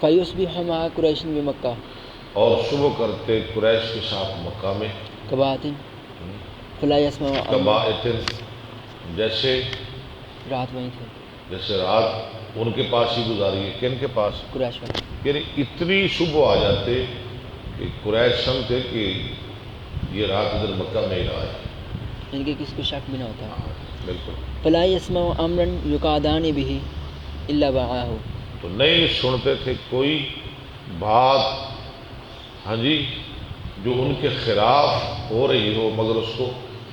فیصبح مع قریش بمکہ. اور صبح کرتے قریش کے ساتھ مکہ میں. کبات فلا یسمع. کبائتن، جیسے رات وہیں تھے جیسے رات ان کے پاس ہی گزاری ہے. کن کے پاس؟ قریش والے. یعنی اتنی صبح آ جاتے کہ قریش سمجھتے کہ یہ رات ادھر مکہ میں ہی رہا ہے. ان کے کسی کو شک بھی نہ ہوتا. بالکل. فلا یسمع امرا یقادان به الا وعاه. تو نہیں سنتے تھے کوئی بات، ہاں جی، جو ان کے خلاف ہو رہی ہو مگر اس کو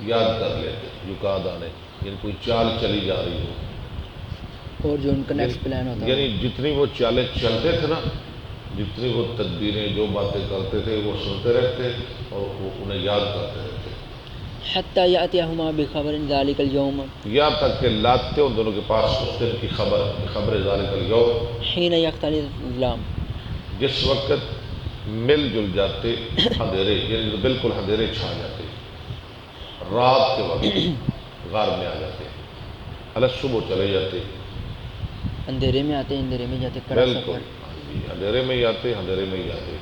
یاد کر لیتے. یقادان، یعنی کوئی چال چلی جا رہی ہو، اور جو ان کا نیکسٹ پلان ہوتا ہے. یعنی جتنی وہ چالیں چلتے تھے نا، جتنی وہ تدبیریں جو باتیں کرتے تھے وہ سنتے رہتے اور وہ انہیں یاد کرتے رہتے. حتی یأتیہما بخبر ذلک اليوم. یہاں تک کہ لاتے ان دونوں کے پاس اس دن کی خبر ذالک الیوم، حین یختلط الظلام. جس وقت مل جل جاتے اندھیرے، یعنی بالکل اندھیرے چھا جاتے، رات کے وقت غار میں آ جاتے، الگ صبح چلے جاتے. اندھیرے میں آتے، اندھیرے میں جاتے. کڑا بالکل سفر. اندھیرے میں ہی آتے، اندھیرے میں ہی آتے.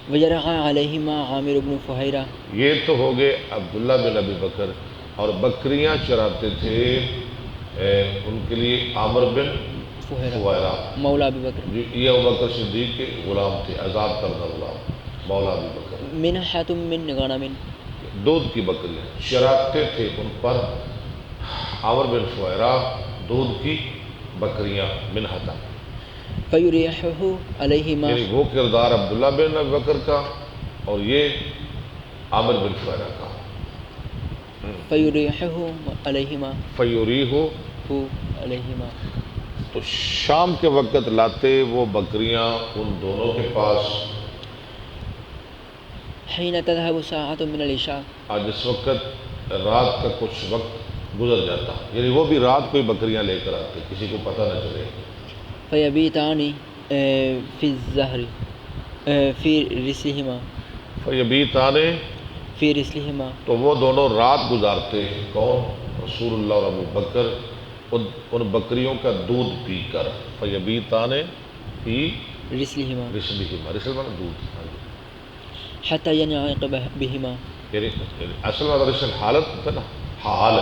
وجرحا علیہما عامر بن فہیرہ. یہ تو ہو گئے عبداللہ بن ابی بکر، اور بکریاں چراتے تھے ان کے لیے عامر بن فہیرہ، مولا ابی بکر. یہ ابوبکر صدیق کے غلام تھے، آزاد کردہ غلام، مولا ابی بکر. منحۃ من غنم. دودھ کی بکریاں چراتے تھے ان پر عامر بن فہیرہ دودھ کی بکریاں منہتا، فیریحہ علیہما یعنی وہ کردار عبداللہ بن ابی بکر کا اور یہ عامر بن فہیرہ کا. فیریحہ علیہما فیوریہ، علیہما تو شام کے وقت لاتے وہ بکریاں ان دونوں کے پاس. حین تذهب ساعة من العشاء، آج اس وقت رات کا کچھ وقت گزر جاتا، یعنی وہ بھی رات کو ہی بکریاں لے کر آتے، کسی کو پتہ نہ چلے. فیبیتان فی الظہر فی رسلہما، فیبیتان، فی رسلہما تو وہ دونوں رات گزارتے. کون؟ رسول اللہ اور ابو بکر ان بکریوں کا دودھ پی کر. فیبیتان فی رسلہما رسلہما، رسل مانا دودھ. ہاں جی، حتی ینعق بہما، یعنی اصل میں رسل حالت ہوتا ہے نا، حال،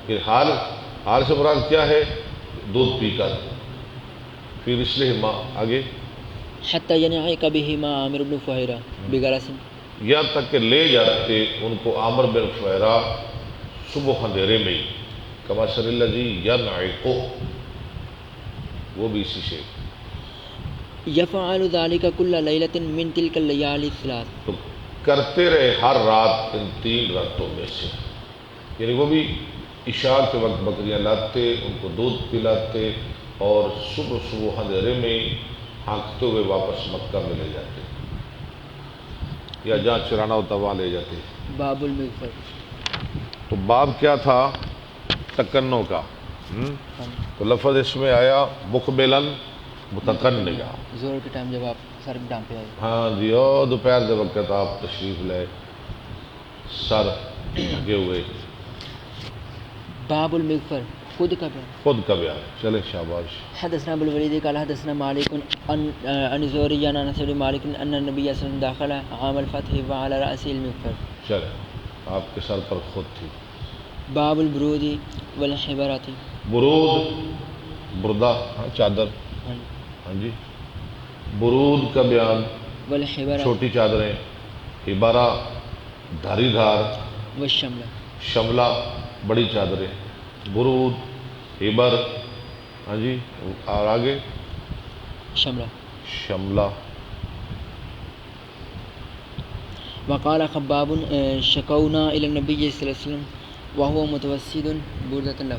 یہ حال سے مراد کیا ہے؟ دودھ پی کر. فی رسلہما، آگے حتی ینعق بہما عامر بن فہیرہ بغرس، یہاں تک کہ لے جاتے ان کو عامر بن فہیرہ صبح اندھیرے میں ہی. کما سر الذی ینعق، وہ بھی اسی سے. یفعل ذلك کل لیلۃ من تلک اللیالی الثلاث، تو کرتے رہے ہر رات ان 3 راتوں میں سے. یعنی وہ بھی عشاء کے وقت بکریاں لاتے، ان کو دودھ پلاتے اور صبح اندھیرے میں ہانکتے ہوئے واپس مکہ میں لے جاتے، یا جہاں چرانا ہوتا وہاں لے جاتے. باب المغفر. تو باب کیا تھا؟ تکنوں کا. تو لفظ اس میں آیا مقبلاً متقنگا. زور کے ٹائم جب آپ سر ڈام پہ آئے. ہاں جی، اور دوپہر کے وقت آپ تشریف لائے سر ڈھکے ہوئے. باب المغفر، خود کا بیان. خود کا بیان. چلے شاباش. حدثنا ابو الولید قال حدثنا مالک عن زہری عن انس بن مالک ان النبی صلی اللہ علیہ وسلم دخل عام الفتح وعلى رأسه المغفر. چلے، آپ کے سر پر خود تھی. باب البرود والحبرۃ. برود، بردہ، ہاں چادر. ہاں جی، برود کا بیان، والحبرۃ چھوٹی چادریں. حبارہ دھاری دھار. والشملہ. شملہ بڑی چادریں. برود، حبر، ہاں جی، اور آگے شملہ. شملہ. وقال خباب شکونا الى النبی صلی اللہ علیہ وسلم وهو متوسد بردۃ له.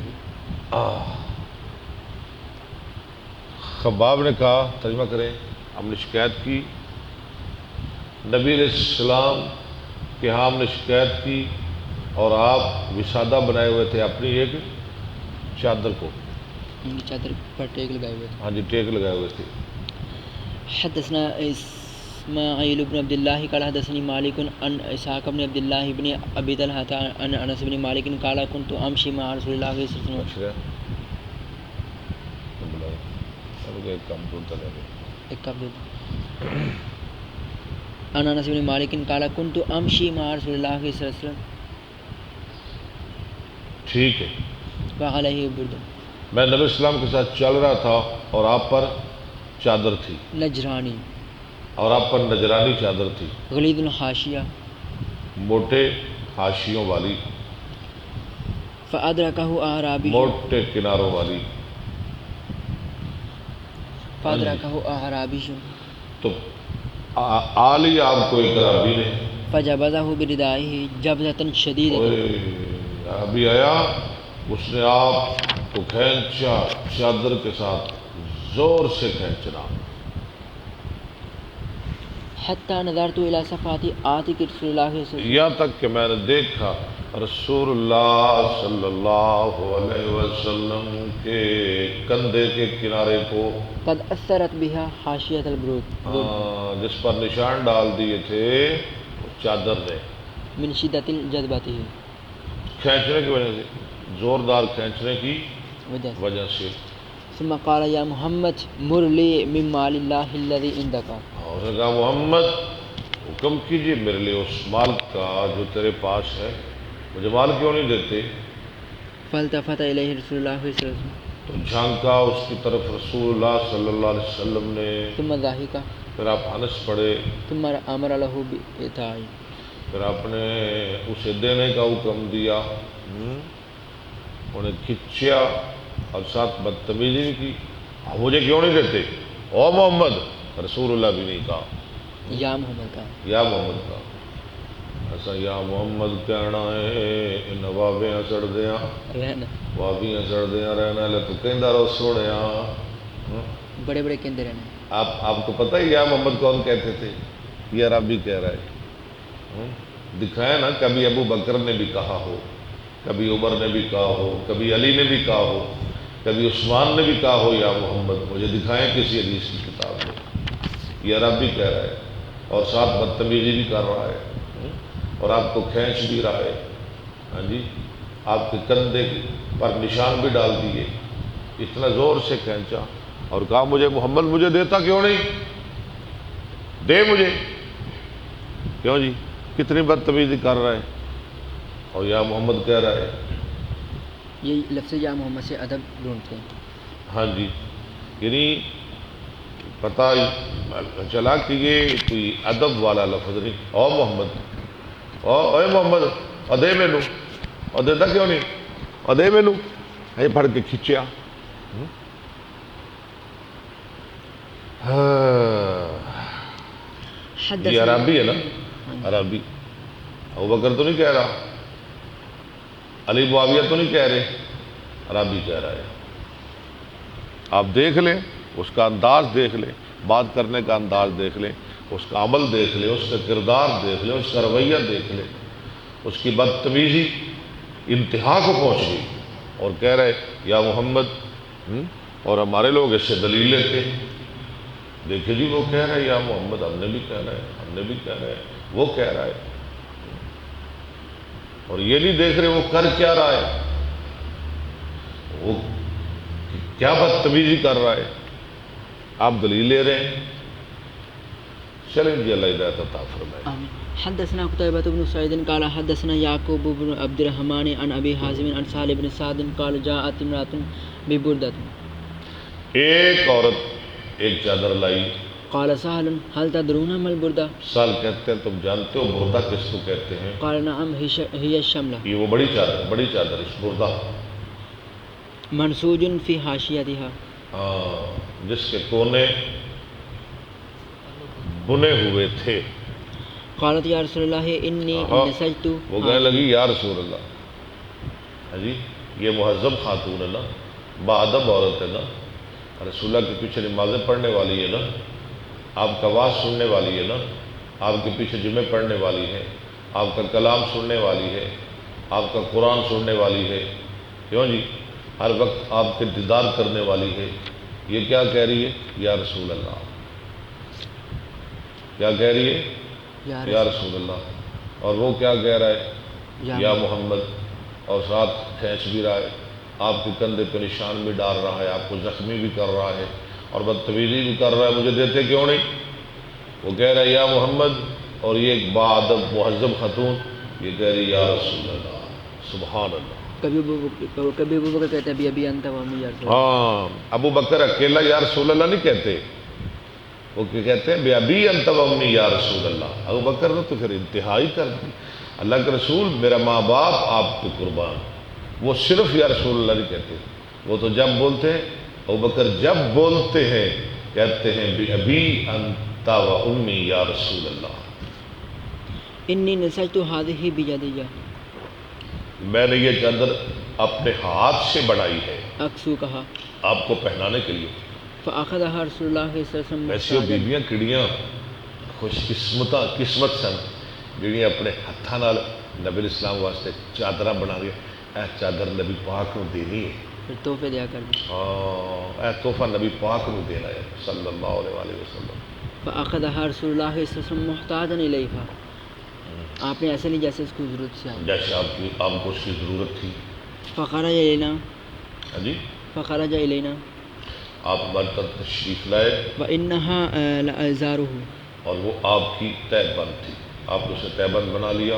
خباب نے کہا، ترجمہ کریں، ہم نے شکایت کی نبی علیہ السلام کہ ہاں ہم نے شکایت کی اور آپ وسادہ بنائے ہوئے تھے اپنی ایک چادر کو. ان کی چادر پر ٹیک لگائے ہوئے تھے. ہاں جی، ٹیک لگائے ہوئے تھے. حدثنا اسماعیل بن عبد اللہ قال حدثني مالک عن اسحاق بن عبد الله بن ابي طلحة عن انس بن مالک قال كنت امشي مع رسول الله صلی اللہ علیہ وسلم. ایک کام بولتا رہے. ایک کام عن انس بن مالک قال كنت امشي مع رسول الله صلی اللہ علیہ وسلم. ٹھیک ہے، وعليه برد. میں نبی السلام کے ساتھ چل رہا تھا اور آپ پر چادر تھی، نجرانی، اور آپ پر نجرانی چادر تھی، غلیظ الحاشیہ، موٹے حاشیوں والی، فادرکہ اعرابی، موٹے کناروں والی. فادرکہ اعرابی، تو آلی آپ کو ایک عربی نے فجبزہ بردائہ جبزۃ شدیدۃ. عربی آیا، اس نے آپ کو کھینچا چادر کے ساتھ، زور سے کھینچنا. حتی نظرت الی صفحات عاتق رسول اللہ صلی اللہ علیہ وسلم، یہاں تک کہ میں نے دیکھا رسول اللہ صلی اللہ علیہ وسلم کے کندھے کے کنارے کو، قد اثرت بها حاشیۃ البرود، جس پر نشان ڈال دیے تھے چادر نے، من شدت الجذبۃ، کھینچنے کی وجہ سے، زوردار کھینچنے کی وجہ سے. ثم قال یا محمد مر لی من مال اللہ الذی عندک. اور کہا محمد حکم کیجیے میرے لیے اس مال کا جو تیرے پاس ہے، مجھے مال کیوں نہیں دیتے؟ فالتفت الیہ رسول اللہ صلی اللہ علیہ وسلم، تو جھانکا اس کی طرف رسول اللہ صلی اللہ علیہ وسلم نے، ثم ضحک، پھر آپ ہنس پڑے، ثم امر له بإعطاء، پھر آپ نے اسے دینے کا حکم دیا. انہیں کھچیا اور ساتھ بدتمیزی بھی کی. مجھے کیوں نہیں دیتے؟ او محمد، رسول اللہ بھی نہیں کہا، یا محمد کا یا محمد کا. ایسا یا محمد کہنا ہے نوابیاں سڑ دیاں رہنا وابیاں سڑ دیاں رہنا لے تو کہندہ رہو سوڑیاں. بڑے بڑے کہندے رہنے. آپ کو پتہ ہے یا محمد کون کہتے تھے؟ یہ عربی کہہ رہا ہے. دکھایا نا، کبھی ابو بکر نے بھی کہا ہو، کبھی عمر نے بھی کہا ہو، کبھی علی نے بھی کہا ہو، کبھی عثمان نے بھی کہا ہو یا محمد. مجھے دکھائیں کسی حدیث کی کتاب میں. یہ عربی کہہ رہا ہے اور ساتھ بدتمیزی بھی کر رہا ہے اور آپ کو کھینچ بھی رہا ہے. ہاں جی، آپ کے کندھے پر نشان بھی ڈال دیے. اتنا زور سے کھینچا اور کہا مجھے محمد مجھے دیتا کیوں نہیں؟ دے مجھے. کیوں جی؟ کتنی بدتمیزی کر رہا ہے اور یا محمد کہہ رہا ہے. یہ لفظ یا محمد سے ادب ڈھونڈتے ہیں. ہاں جی، یعنی پتہ چلا کہ یہ کوئی ادب والا لفظ نہیں. او محمد، اے محمد ادے مینو، اور دیتا کیوں نہیں؟ ادے مینو. یہ پڑھ کے کھچیا. یہ عربی ہے نا، عربی. ابوبکر تو نہیں کہہ رہا، علی معاویہ تو نہیں کہہ رہے، عربی کہہ رہا ہے. آپ دیکھ لیں اس کا انداز، دیکھ لیں بات کرنے کا انداز، دیکھ لیں اس کا عمل، دیکھ لیں اس کا کردار، دیکھ لیں اس کا رویہ، دیکھ لیں اس کی بدتمیزی انتہا کو پہنچ گئی. اور کہہ رہے یا محمد. اور ہمارے لوگ اس سے دلیل لیتے ہیں. دیکھیں جی، وہ کہہ رہے یا محمد، ہم نے بھی کہہ رہے ہیں، ہم نے بھی کہہ رہے ہیں، وہ کہہ رہا ہے. اور یہ نہیں دیکھ رہے وہ کر کیا رہا ہے، وہ کیا بدتمیزی کر رہا ہے. آپ دلیل لے رہے ہیں. چلیں جی، اللہ ہدایت عطا فرمائے. حدثنا قتيبة بن سعيد قال حدثنا يعقوب بن عبد الرحمن عن ابي حازم عن سهل بن سعد قال جاءت امرأة ببردة. ایک عورت ایک چادر لائی. قال سهل هل تدرون ما البردة؟ سال کہتے ہیں تم جانتے ہو بردہ کس کو کہتے ہیں؟ قال نعم هي الشملة. یہ وہ بڑی چادر اس بردہ، منسوج في حاشيتها. جس کے کونے بنے ہوئے تھے. قالت یا رسول اللہ انی نسجت. وہ کہنے لگی یا رسول اللہ. ہاں جی، یہ مہذب خاتون ہے نا، باادب عورت ہے نا، رسول اللہ کے پیچھے نمازیں پڑھنے والی ہے نا، آپ کا واز سننے والی ہے نا، آپ کے پیچھے جمعے پڑھنے والی ہے، آپ کا کلام سننے والی ہے، آپ کا قرآن سننے والی ہے. کیوں جی؟ ہر وقت آپ کے دیدار کرنے والی ہے. یہ کیا کہہ رہی ہے؟ یا رسول اللہ. کیا کہہ رہی ہے؟ یا رسول اللہ. اور وہ کیا کہہ رہا ہے؟ یا محمد. اور ساتھ کھینچ بھی رہا ہے، آپ کے کندھے پہ نشان بھی ڈال رہا ہے، آپ کو زخمی بھی کر رہا ہے اور بدتمیزی بھی کر رہا ہے. مجھے دیتے کیوں نہیں؟ وہ کہہ رہا ہے یا محمد. اور یہ ایک باادب مہذب خاتون یہ کہہ رہی یا رسول اللہ. سبحان اللہ. کبھی ابو بکر کہتے ہیں ابھی انت و امی یا رسول اللہ. ہاں، ابو بکر اکیلا یا رسول اللہ نہیں کہتے، وہ کہتے ہیں بے ابی انت و امی یا رسول اللہ. ابو بکر نے تو پھر انتہائی کر دی. اللہ کے رسول میرا ماں باپ آپ کے قربان. وہ صرف یا رسول اللہ نہیں کہتے، وہ تو جب بولتے ہیں، ابو بکر جب بولتے ہیں کہتے ہیں بے ابی انت و امی یا رسول اللہ. انی نسجت هذه بیدی. میں نے یہ چادر اپنے ہاتھ سے بنائی ہے، اکسو کہا، آپ کو پہنانے کے لیے. فاخذها رسول اللہ صلی اللہ علیہ وسلم. ایسی بیبیاں کڑیاں خوش قسمت سن جڑیاں اپنے ہاتھاں نال نبی اسلام واسطے چادراں بنا رہی. اے چادر نبی پاک نو دینی ہے، پھر تحفے دیا کر دی. اے تحفہ نبی پاک نو دینا ہے صلی اللہ علیہ وسلم. فاخذها رسول اللہ صلی اللہ علیہ وسلم محتاجا الیہا. آپ نے ایسے نہیں جیسے اس کو ضرورت سے آئی، جیسے آپ کو اس کی ضرورت تھی. فخرج الینا. ہاں جی، فخرج الینا. آپ ہماری طرف تشریف لائے وانها لازاره. اور وہ آپ کی تہ بند تھی، آپ نے اسے تہ بند بنا لیا.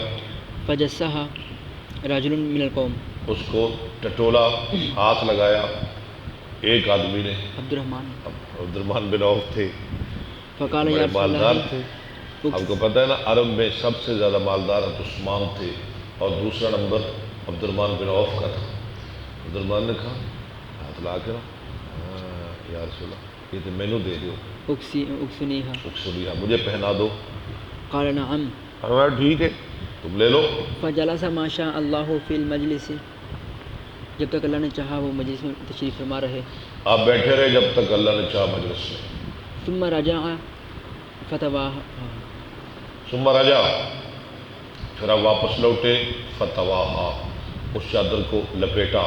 فجسها رجل من القوم. اس کو ٹٹولا، ہاتھ لگایا ایک آدمی نے، عبد الرحمن بن عوف تھے، فقال بڑے یا رسول مالدار اللہ. تھے. آپ کو پتہ ہے نا عرب میں سب سے زیادہ مالدار عثمان تھے اور دوسرا نمبر عبد الرحمن بن عوف کا تھا. عبدالرحمن نے کہا ہاتھ لا کے یا رسول اللہ یہ تو مینو دے دیو، اکسنیہا اکسلیہ مجھے پہنا دو۔ قال نعم فرمایا ٹھیک ہے تم لے لو۔ فجلس ما شاء اللہ فی المجلس، جب تک اللہ نے چاہا وہ مجلس میں تشریف فرما رہے۔ آپ بیٹھے رہے جب تک اللہ نے چاہا مجلس میں۔ ثم رجع فتواہ، ثم رجع پھر آپ واپس لوٹے، فتواہا اس چادر کو لپیٹا،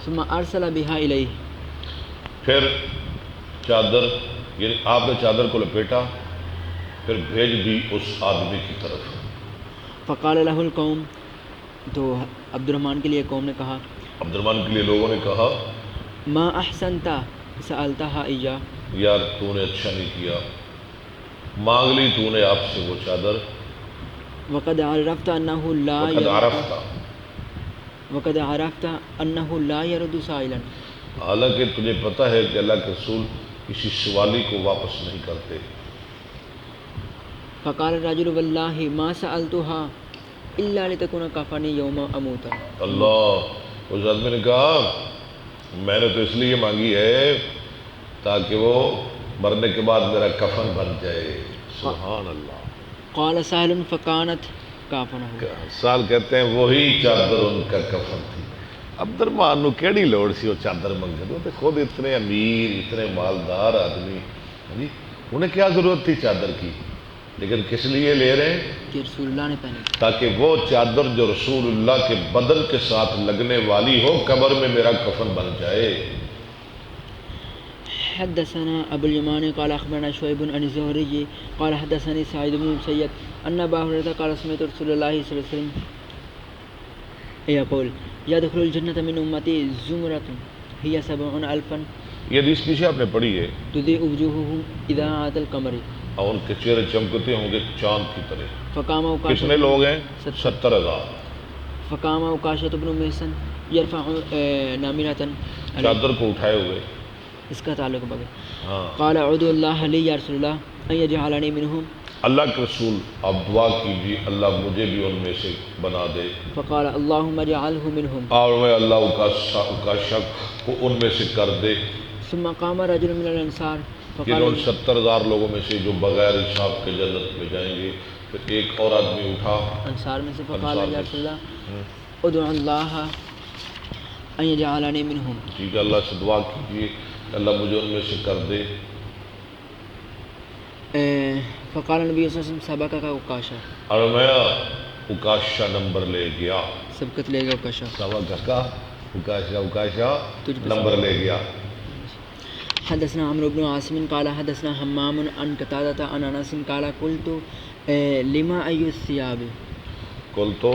ثم ارسل بها الیہ، پھر چادر یعنی آپ نے چادر کو لپیٹا پھر بھیج دی اس آدمی کی طرف۔ فقال له القوم، تو عبد الرحمن کے لیے قوم نے کہا، عبد الرحمن کے لیے لوگوں نے کہا ما احسنت سألتها ایجا، یار تو نے اچھا نہیں کیا، مانگ لی تو نے آپ سے وہ چادر۔ وقد عرفت انه لا وقد عرفت، وقد عرفت انه لا يرد سائلا، حالانکہ تجھے پتہ ہے کہ اللہ کے رسول کسی سوالی کو واپس نہیں کرتے۔ فقال الرجل والله ما سألتها الا لتكون كفني يوم اموت، اللہ، اس آدمی نے کہا میں نے تو اس لیے مانگی ہے تاکہ وہ مرنے کے بعد میرا کفن بن جائے۔ سبحان اللہ۔ قال سهل فكانت كفنه، سال کہتے ہیں وہی چادر ان کا کفن تھی۔ عبد الرحمن نو کیڑی لوڑ سی وہ چادر منگن، وہ تو خود اتنے امیر اتنے مالدار آدمی، جی انہیں کیا ضرورت تھی چادر کی، لیکن کس لیے لے رہے ہیں؟ کہ رسول اللہ نے پہنی، تاکہ وہ چادر جو رسول اللہ کے بدن کے ساتھ لگنے والی ہو قبر میں میرا کفن بن جائے۔ حدثنا ابو اليمان قال اخبرنا شعيب عن الزهري قال حدثني سعيد بن المسيب ان ابا هريره قال سمعت رسول الله صلى الله عليه وسلم يقول يدخل الجنه من امتي زمره هي 70,000 یہ حدیث پیچھے آپ نے پڑھی ہے، تضيء وجوههم اذا عاد القمر، اور ان کے چہرے چمکتے ہوں گے چاند کی طرح۔ فقام کتنے عكاشة، لوگ ہیں؟ 70,000۔ فقام عكاشة بن محصن يرفع نامرة، چادر کو اٹھائے ہوئے، اس کا تعلق بگے، ہاں۔ قال اعوذ الله لي یا رسول اللہ ان يجعلني منهم، اللہ کے رسول آپ دعا کیجیے اللہ مجھے بھی ان میں سے بنا دے، فقال اللهم اجعله منهم، اور میں اللہ کا شک کو ان میں سے کر دے۔ ثم قام رجل من الانصار کہ فقال ان 70,000 لوگوں میں سے جو بغیر حساب کے جنت میں جائیں گے، پھر ایک اور آدمی اٹھا انصار میں سے، فقال انصار یا میں رسول سے، اللہ ادعو اللہ ان یجعلنی منہم، ٹھیک ہے اللہ سے دعا کیجیے اللہ مجھے ان میں سے کر دے۔ فقال نبی صلی اللہ علیہ وسلم سبقہ کا عکاشہ، اور میں عکاشہ نمبر لے گیا، سبقت لے گا عکاشہ، سبق کا عکاشہ تجھ پہ نمبر لے گیا۔ حدثنا عمرو بن عاصم قال حدثنا حمام عن قتادة عن انس قال قلت لما ای الثياب، کل تو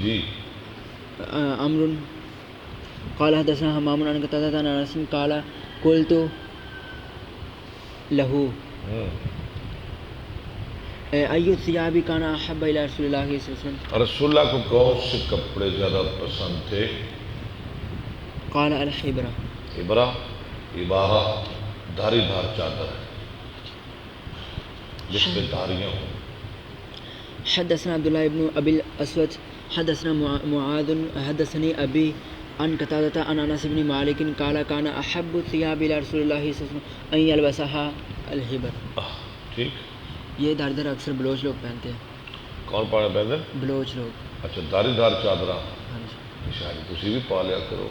جی عمرو قال حدثنا حمام عن قتادة عن انس قال قلت له ای الثياب كان احب الى رسول الله صلی اللہ علیہ وسلم، رسول اللہ کو کون سے کپڑے زیادہ پسند تھے؟ قال الحبرہ، عبرہ، عبارہ دھاری دھار چادر ہے جس میں دھاریاں ہوں۔ حدثنا عبداللہ ابن ابی الاسود حدثنا معاذ حدثنی ابی عن قتادة عن انس بن مالک قال كان احب الثياب الى رسول اللہ صلی اللہ علیہ وسلم ان يلبسها الحبر، ٹھیک، یہ دھار دھار اکثر بلوچ لوگ پہنتے ہیں، کون پاڑے پہنتے؟ بلوچ لوگ، اچھا دھاری دھار چادراں، ہاں جی۔ شاید تسی بھی پا لیا کرو،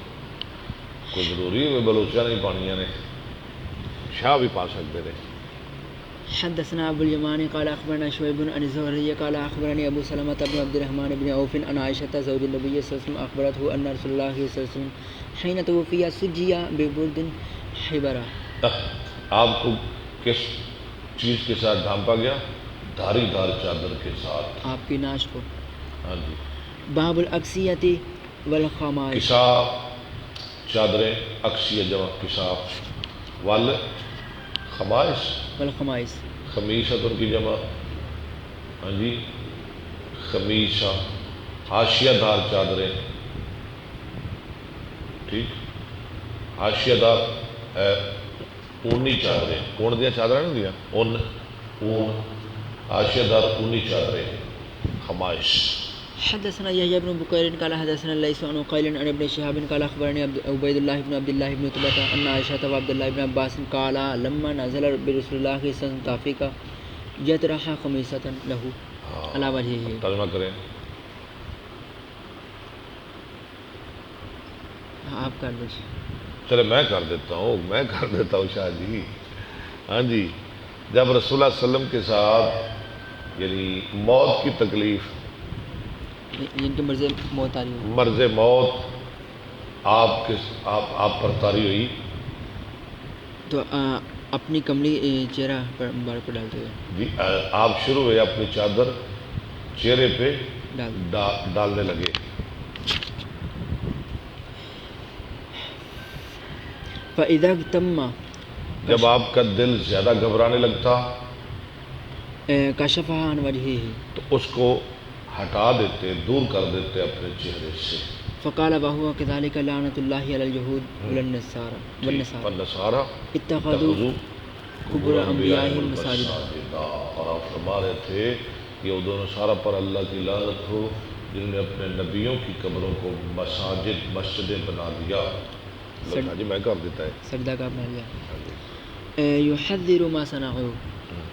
کوئی ضروری ہے بلوچیاں نہیں پانیاں نے، شاہ بھی پا سکتے تھے۔ حدثنا ابو اليمان قال اخبرنا شعيب عن الزهري قال اخبرني ابو سلمة بن عبد الرحمن بن عوف عن عائشة زوج النبي صلى الله عليه وسلم اخبرته ان رسول الله صلى الله عليه وسلم حين توفي سجي ببرد حبرة، آپ کو کس چیز کے ساتھ ڈھانپا گیا؟ دھاری دھار چادر کے ساتھ، آپ کی ناش کو، ہاں جی۔ باب الاکسیۃ والخمائش، کساف چادریں، اکسیہ جمع کساف، وال خمائش، والخمائش، خمیشت ان کی جمع، ہاں جی، خمیشہ، حاشیہ دار چادریں، ٹھیک، حاشیہ دار اونی چادریں، اون دیا چادریں نہیں دیا، اون حاشیہ دار اونی چادریں، خمائش۔ حدثنا يحيى بن بكير قال حدثنا الليث عن عقيل عن ابن شهاب قال اخبرني عبيد الله بن عبد الله بن عتبة ان عائشة وعبد الله بن عباس قال لما نزل برسول الله صلى الله عليه وسلم توفيق جترح خميسة له على وجهه. ترجمہ کریں. آپ کر دیجیے. چلے میں کر دیتا ہوں شاہ جی. ہاں جی، جب رسول اللہ صلی اللہ علیہ وسلم کے ساتھ یعنی موت کی تکلیف، جن کے مرض موت آ رہی ہو، مرض موت آپ پر طاری ہوئی تو اپنی کملی چہرہ پر مبارک پر ڈالتے ہوئے جی آپ شروع ہوئے اپنی چادر چہرے پہ ڈالنے لگے. فَإِذَا اغْتَمَّ، جب آپ کا دل زیادہ گھبرانے لگتا کشفها عن وجهه، تو اس کو ہٹا دیتے، دور کر دیتے اپنے چہرے سے. فقال وهو كذلك لعنة الله على اليهود والنصارى اتخذوا قبور انبیائهم مساجد. اور آپ فرما رہے تھے یہود و نصارہ پر اللہ کی لعنت ہو جنہوں نے اپنے نبیوں کی قبروں کو مسجدیں بنا دیا. جی میں کر دیتا ہے سجدہ کا بنا لیا. يحذر ما صنعوا،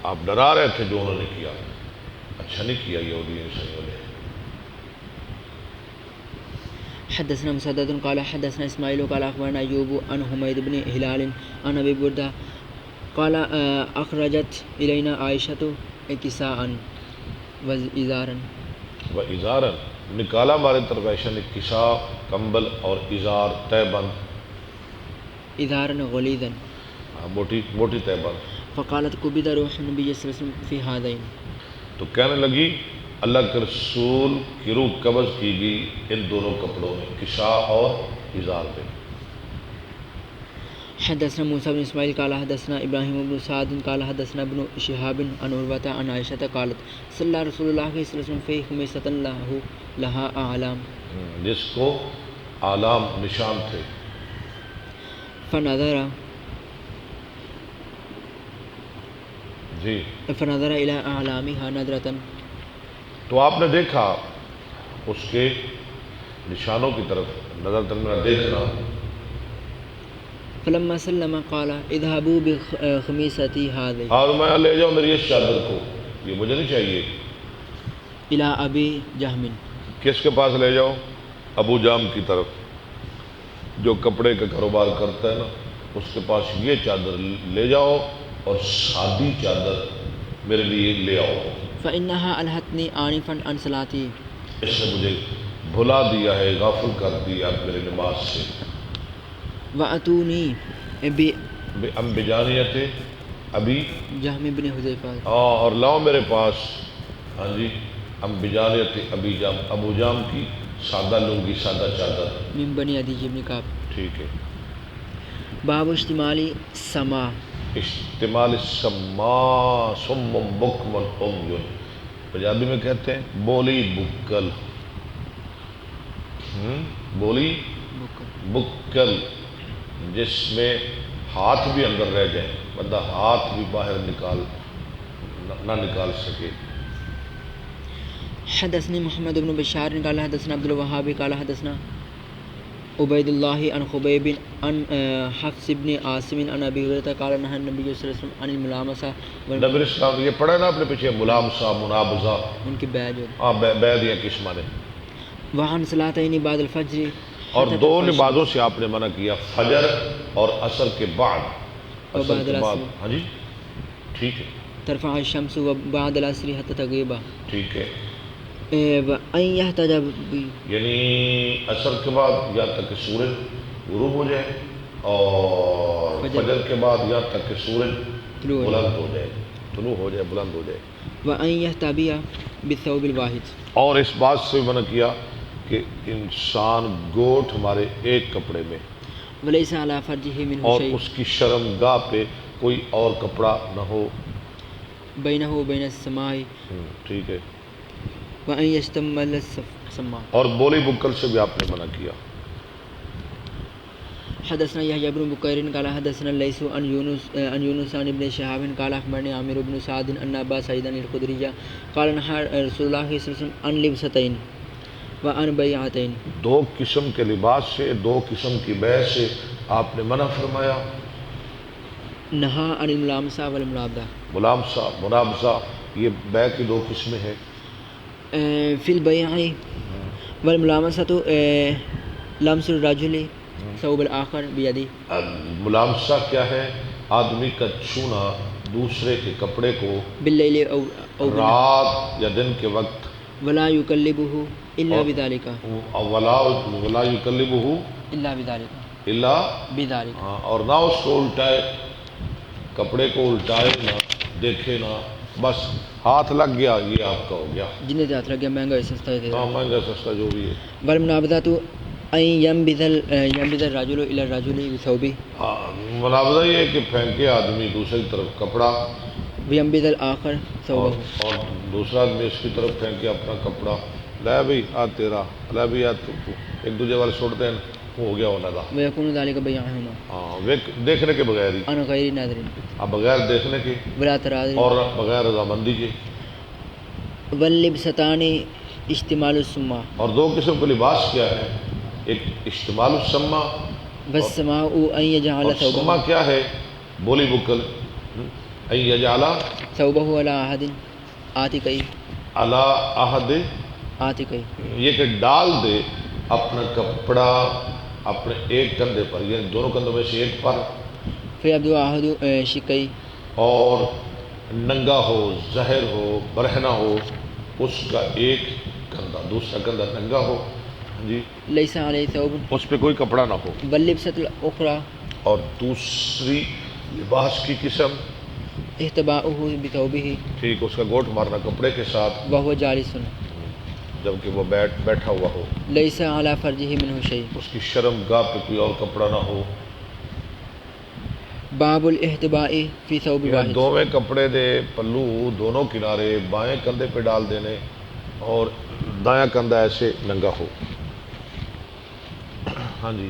آپ ڈرا رہے تھے جو انہوں نے کیا، اچھا نہیں کیا یہودیوں عیسائیوں نے. حدثنا مسدد قال حدثنا اسماعیل قال اخبرنا ایوب عن حمید بن ہلال عن ابی بردہ قال اخرجت الینا عائشة کساء وازارا، نکالا ہمارے طرف عائشہ نے کساء کمبل اور ازار تہ بند، ازارا غلیظا موٹی تہ بند. فقالت قبض روح النبی صلی اللہ علیہ وسلم فی ہذین، تو کہنے لگی اللہ کے رسول کی روح قبض کی گئی ان دونوں کپڑوں میں، کساء اور ازار میں. حدثنا موسیٰ بن اسماعیل قال حدثنا ابراہیم بن سعد قال حدثنا ابن شہاب عن عروة عن عائشة قالت صلی رسول اللہ صلی اللہ علیہ وسلم فی خمیسۃ لها اعلام، جس کو اعلام نشان تھے. فنظر الى اعلامها نظرة، تو آپ نے دیکھا اس کے نشانوں کی طرف نظر تننا دیکھنا. فلما سلم قال اذهبوا بخمیستی هذه، اور میں لے جاؤ میری اس چادر کو، یہ مجھے نہیں چاہیے. الى ابی جہم، کس کے پاس لے جاؤ؟ ابو جام کی طرف، جو کپڑے کا کاروبار کرتا ہے نا، اس کے پاس یہ چادر لے جاؤ اور سادی چادر میرے لیے لے آؤ. فإنها ألهتني آنفا عن صلاتي، اس نے مجھے بھلا دیا ہے، غافل کر دیا میرے نماز سے. وأتوني بجانیت ابی جہم بن حذیفہ، اور لاؤ میرے پاس، ہاں جی، بجانیت ابی جام، ابو جام کی سادہ لنگی، سادہ چادر، من بنی عدی بن کعب. ٹھیک ہے. باب اشتمالی سما، اشتمال السما صم بکم عمی، پنجابی میں کہتے ہیں بولی بکل. بولی بکل، جس میں ہاتھ بھی اندر رہ جائے، بندہ ہاتھ بھی باہر نہ نکال سکے. حدثني محمد بن بشار قال حدثنا عبد الوهاب قال حدثنا عبید اللہ عن خبیب عن حفص بن عاصم عن ابی ہریرہ قال نہى النبی صلی اللہ علیہ وسلم عن الملامسہ. نبی اسلام یہ پڑھا نا اپنے پیچھے، ملامسہ، منابزہ، ان کی بیع، بیع یا قسمہ نے. وعن صلاتین بعد الفجر، اور دو نمازوں سے آپ نے منع کیا، فجر اور عصر کے بعد. عصر کے بعد، ہاں جی ٹھیک ہے. ترفع الشمس وبعد العصر حتى تغيب، ٹھیک ہے. وأن يحتجب، یعنی عصر کے بعد یا تک کہ سورج غروب ہو جائے، اور فجر کے بعد یا تک کہ سورج بلند ہو جائے، طلوع ہو جائے، بلند ہو جائے. وأن يحتبي بالثوب الواحد، اور اس بات سے منع کیا کہ انسان گوٹھ ہمارے ایک کپڑے میں، وليس على فرجه منه اور شيء، اس کی شرمگاہ پہ کوئی اور کپڑا نہ ہو. بينه وبين السماء، ٹھیک ہے. وأن يشتمل السماء. اور بولی بکل سے بھی آپ نے منع کیا. حدثنا يحيى بن بكير قال حدثنا الليث عن يونس عن ابن شهاب قال اخبرني عامر بن سعد ان ابا سعيد الخدري قال نهى رسول الله صلى الله عليه وسلم عن لبستين، وعن بیعتین. دو قسم کے لباس سے، دو قسم کی بیع سے آپ نے منع فرمایا. نہا عن الملامسہ والمنابذہ. ملامسہ، منابذہ، یہ بیع کی دو قسمیں ہیں. فی البیع والملامسۃ لمس الرجل ثوب الآخر بیدی. ملامسہ کیا ہے؟ آدمی کا چھونا دوسرے کے کپڑے کو باللیل او رات یا دن کے وقت. ولا یکلبہ الا بذالک. ولا یکلبہ الا بذالک. الا بذالک. اور نہ اس کو الٹائے، کپڑے کو الٹائے نہ، دیکھے نہ، بس ہاتھ لگ گیا یہ آپ کا ہو گیا. جنہیں ہاتھ لگ گیا مہنگا ہے سستا ہے. ہاں مہنگا سستا جو بھی ہے. والمنابذۃ ان ینبذ الرجل الی الرجل بثوبہ. منابذہ یہ ہے کہ پھینکے آدمی دوسری طرف کپڑا، وینبذ الآخر ثوبہ. اور دوسرا آدمی اس کی طرف پھینکے اپنا کپڑا. لے بھائی آ تیرا، لے بھائی آ تو، ایک دوسرے والے چھوڑتے ہیں، ہو گیا ہونا تھا. ویکون ذلک بیعہما. ہاں دیکھنے کے بغیر ہی، عن غیر ناظرین. بغیر دیکھنے کے ولا تراضی. اور بغیر رضامندی کے. واللبستان اشتمال السماء. اور دو قسم کے لباس کیا ہے؟ ایک اشتمال السما، والسماء ان یجعل اور ثوبہ. سما کیا ہے؟ بولی بکل. ان یجعل ثوبہ علی احد عاتقی. علی احد، عاتقی. یہ کہ ڈال دے اپنا کپڑا اپنے ایک کندھے پر، یعنی دونوں کندھوں میں سے ایک پر، فیبدو احد شقی. اور ننگا ہو، ظاہر ہو، برہنہ ہو اس کا ایک کندھا، دوسرا کندھا ننگا ہو. جی لیس علیہ ثوب. اس پہ کوئی کپڑا نہ ہو. واللبسۃ الاخری اور دوسری لباس کی قسم، احتباؤہ بثوبہ ٹھیک، اس کا گوٹ مارنا کپڑے کے ساتھ وہو جالس. جبکہ وہ بیٹھا ہوا ہو. لیس علی فرجہ منہ شیء. اس کی شرم گاہ پہ کوئی اور کپڑا نہ ہو. باب الاحتباء فی ثوب واحد. دونوں کپڑے دے پلو دونوں کنارے بائیں کندھے پہ ڈال دینے اور دایاں کندھا ایسے ننگا ہو. ہاں جی.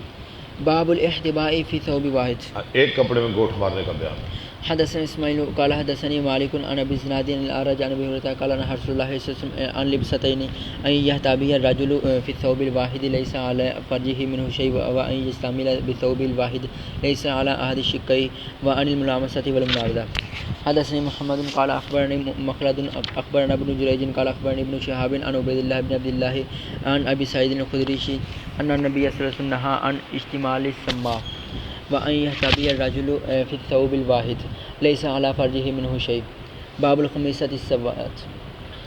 باب الاحتباء فی ثوب واحد. ایک کپڑے میں گوٹھ مارنے کا بیان. حدثنا اسماعیل قال حدثني مالك عن ابي الزناد عن الاعرج عن ابي هريره قال نهى رسول الله صلى الله عليه وسلم عن لبستين ان يحتبي الرجل في الثوب الواحد ليس على فرجه منه شيء وان يستعمل بالثوب الواحد ليس على احد الشقين وعن الملامسه والمنابذه. حدثني محمد قال اخبرني مخلد اخبرنا ابن جريج قال اخبرني ابن شهاب عن عبيد الله بن عبد الله عن ابي سعيد الخدري ان النبي صلى الله عليه وسلم نهى عن اشتمال السماء وأن يحتبي الرجل في الثوب الواحد ليس على فرجه منه شيء. باب الخميسة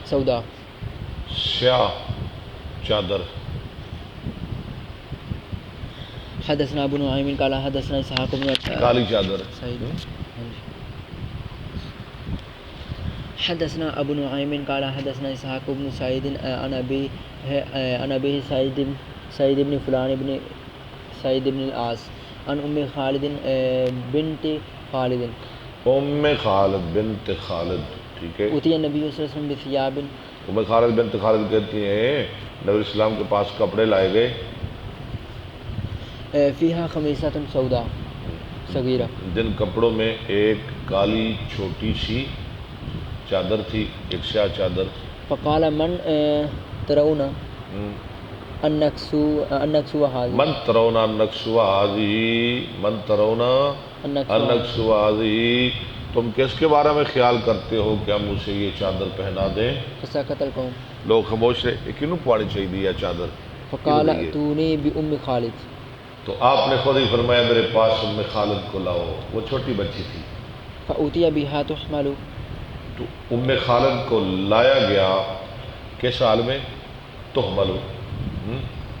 السوداء. سیاہ چادر. حدثنا ابو نعيم قال حدثنا اسحاق بن کالی چادر. حدثنا ابو نعيم قال حدثنا اسحاق بن سعيد عن ابي سعيد بن فلان بن سعيد بن العاص عن ام خالد بنت خالد. ام خالد بنت خالد، ٹھیک ہے. اتي النبي صلى الله عليه وسلم بثياب. ام خالد بنت خالد کہتی ہیں نبی اسلام کے پاس کپڑے لائے گئے فيها خميسة سوداء صغيرة. جن کپڑوں میں ایک کالی چھوٹی سی چادر تھی، ایک سیاہ چادر. فقال من ترون النكسو هذه. من ترون النكسو هذه، من ترون النكسو هذه، تم کس کے بارے میں خیال کرتے ہو کہ ہم اسے یہ چادر پہنا دیں؟ فسكت القوم. لوگ خاموش رہے. کیوں پوانی چاہیے یہ چادر؟ فقال اتوني بأم خالد. تو آپ نے خود ہی فرمایا میرے پاس ام خالد کو لاؤ. وہ چھوٹی بچی تھی. فأتي بها تحمل. تو ام خالد کو لایا گیا کس حال میں؟ تحمل،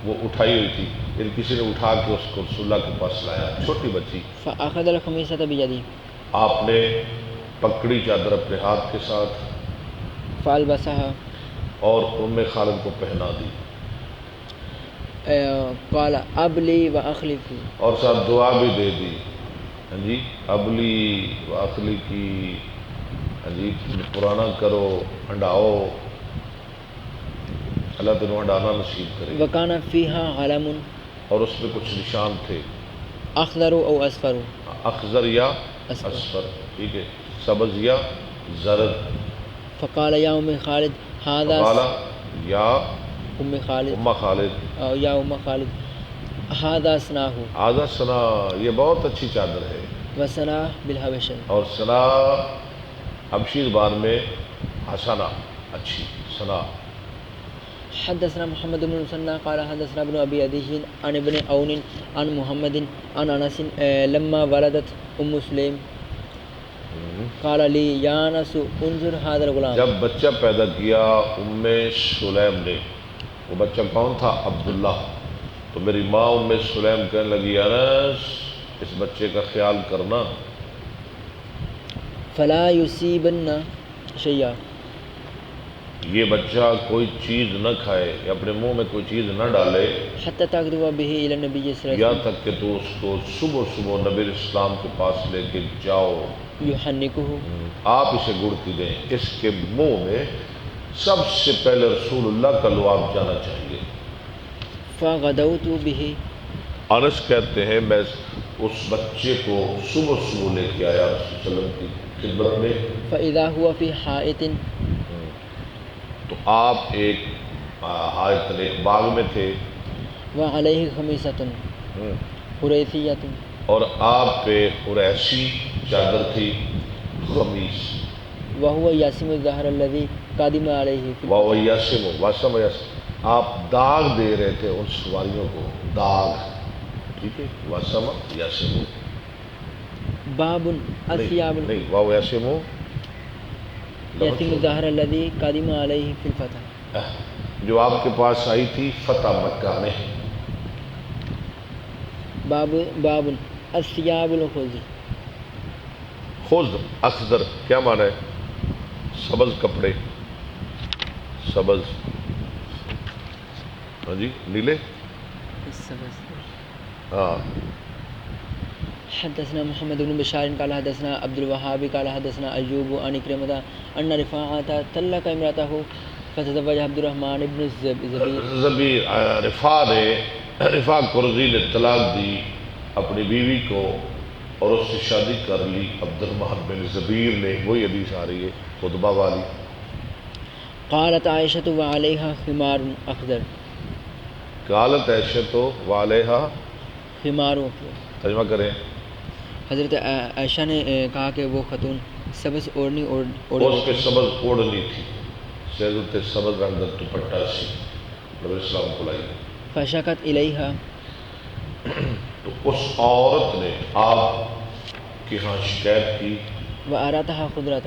وہ اٹھائی ہوئی تھی، یعنی کسی نے اٹھا کے اس کو رسول اللہ کے پاس لایا، چھوٹی بچی. فأخذ الخميسة بيدي. آپ نے پکڑی چادر اپنے ہاتھ کے ساتھ فألبسها. اور ام خالد کو پہنا دی. قال ابلی واخلفی. اور ساتھ دعا بھی دے دی. ہاں جی، ابلی واخلفی، ہاں جی، پرانا کرو، ہنڈاؤ، اللہ تمہیں ہنڈانا نصیب کرے. وکان فیہا علم. اور اس میں کچھ نشان تھے، اخضر او اصفر. اخضر یا اصفر، ٹھیک ہے، سبز یا زرد. فقال یا ام خالد هذا. فقال یا ام خالد ام خالد یا ام خالد هذا سناہ آزا سنا، یہ بہت اچھی چادر ہے. وسنا بالحبش. اور سنا حبشی زبان میں حسنا، اچھی سنا. حدثنا محمد بن مسنى قال حدثنا ابن ابي عدي عن ابن عون عن محمد عن انس لما ولدت ام سليم قال لي يا انس انظر هذا الغلام. جب بچہ پیدا کیا ام سلیم نے، وہ بچہ کون تھا؟ عبداللہ. تو میری ماں ام سلیم کہنے لگی انس اس بچے کا خیال کرنا. فلا يصيبن شيئا. یہ بچہ کوئی چیز نہ کھائے، اپنے منہ میں کوئی چیز نہ ڈالے حتى تغدو به الى النبي صلى الله یہاں عليه تک کہ تو اس کو صبح صبح نبی اسلام کے پاس لے کے جاؤ. وسلم يحنكه. آپ اسے گڑتی دیں. اس کے منہ میں سب سے پہلے رسول اللہ کا لعاب جانا چاہیے. فغدوت به. انس کہتے ہیں میں اس بچے کو صبح صبح لے کے آیا رسول صلی اللہ علیہ وسلم کی خدمت میں. فاذا هو في حائط. تو آپ ایک حائط ایک باغ میں تھے وعليه خميصة قريثية. اور آپ پہ قریشی چادر تھی، خمیس. وهو ياسم الظهر الذي قادم عليه في واہ یاسم واسم یاسم، آپ داغ دے رہے تھے ان سواریوں کو، داغ. ٹھیک ہے، واسم یاسم باب الثياب. نہیں، واہ یاسم ياسم الظهر الذي قادم عليه في الفتح. جو آپ کے پاس آئی تھی فتح مکہ میں. باب الثياب الخضر. خضر اخضر کیا معنی ہے؟ سبز کپڑے، سبز، ہاں جی، نیلے. ہاں. حدثنا محمد بن بشار قال حدثنا عبد الوهاب قال حدثنا ايوب عن كريمة ان رفاعة طلق امراته فتزوج عبد الرحمن بن زبیر. رفاع قرظی نے طلاق دی اپنی بیوی کو اور اس سے شادی کر لی عبد الرحمن بن زبیر نے. وہی حدیث آ رہی ہے خطبہ والی. قالت عائشة وعليها خمار اخضر. قالت عائشة وعليها خمار اخضر. ترجمہ کریں. حضرت عائشہ نے کہا کہ وہ خاتون سبز اوڑھنی اس پہ سبز اوڑھنی تھی، حضرت سبز رنگ کا دوپٹہ سی نبی السلام کو لائی. فشکت الیہا. تو اس عورت نے آپ کی ہاں شکایت کی. واراتها خضرة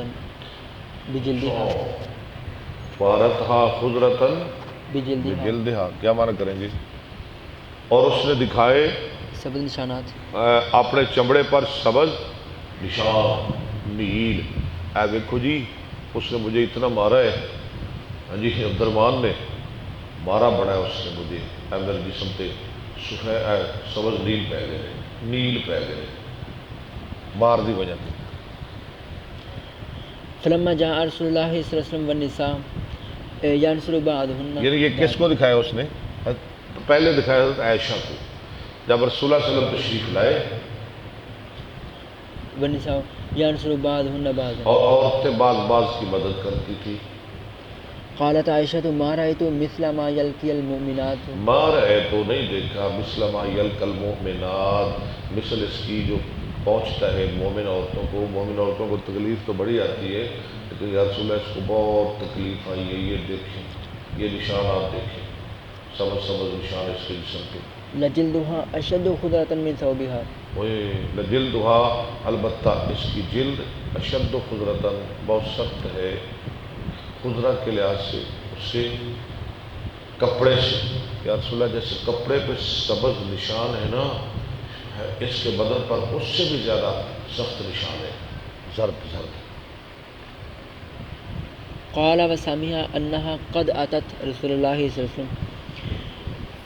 بجلدها. واراتها خضرة بجلدها. بجلدها کیا معنی کریں گے؟ اور اس نے دکھائے سبز نشانات اپنے چمڑے پر سبز نشان، نیل. اے دیکھو جی اس نے مجھے اتنا مارا ہے. ہاں جی، عبد الرحمن نے مارا بڑا ہے اس نے مجھے. اے میرے جسم پہ سبز نیل پہ گئے، نیل پہ گئے مار دی وجہ سے. فلما جاء رسول اللہ صلی اللہ علیہ وسلم والنساء ينصر بعضهن. یعنی یہ کس کو دکھایا اس نے؟ پہلے دکھایا حضرت عائشہ کو جب رسول اللہ صلی اللہ علیہ وسلم تشریف لائے. والنساء ينصر بعضهن بعضا. اور عورتیں بعض کی مدد کرتی تھی. قالت عائشة ما رأيت مثل ما يلقي المؤمنات. ما رأيت نہیں دیکھا مثل ما يلقى المؤمنات، مثل اس کی جو پہنچتا ہے مومن عورتوں کو. مومن عورتوں کو تکلیف تو بڑی آتی ہے لیکن یا رسول اللہ اس کو بہت تکلیف آئی ہے. یہ دیکھیں، یہ نشانات دیکھیں، سبز نشان اس کے جسم پہ. لجلدها اشد خضرة من ثوبها. لجلدها البتہ اس کی جلد اشد خضرة بہت سخت ہے خضرہ کے لحاظ سے، اس سے کپڑے سے. یا رسول اللہ جیسے کپڑے پہ سبز نشان ہے نا، اس کے بدن پر اس سے بھی زیادہ سخت نشان ہے، زرد. قال وسمع انها قد اتت رسول الله صلی اللہ علیہ وسلم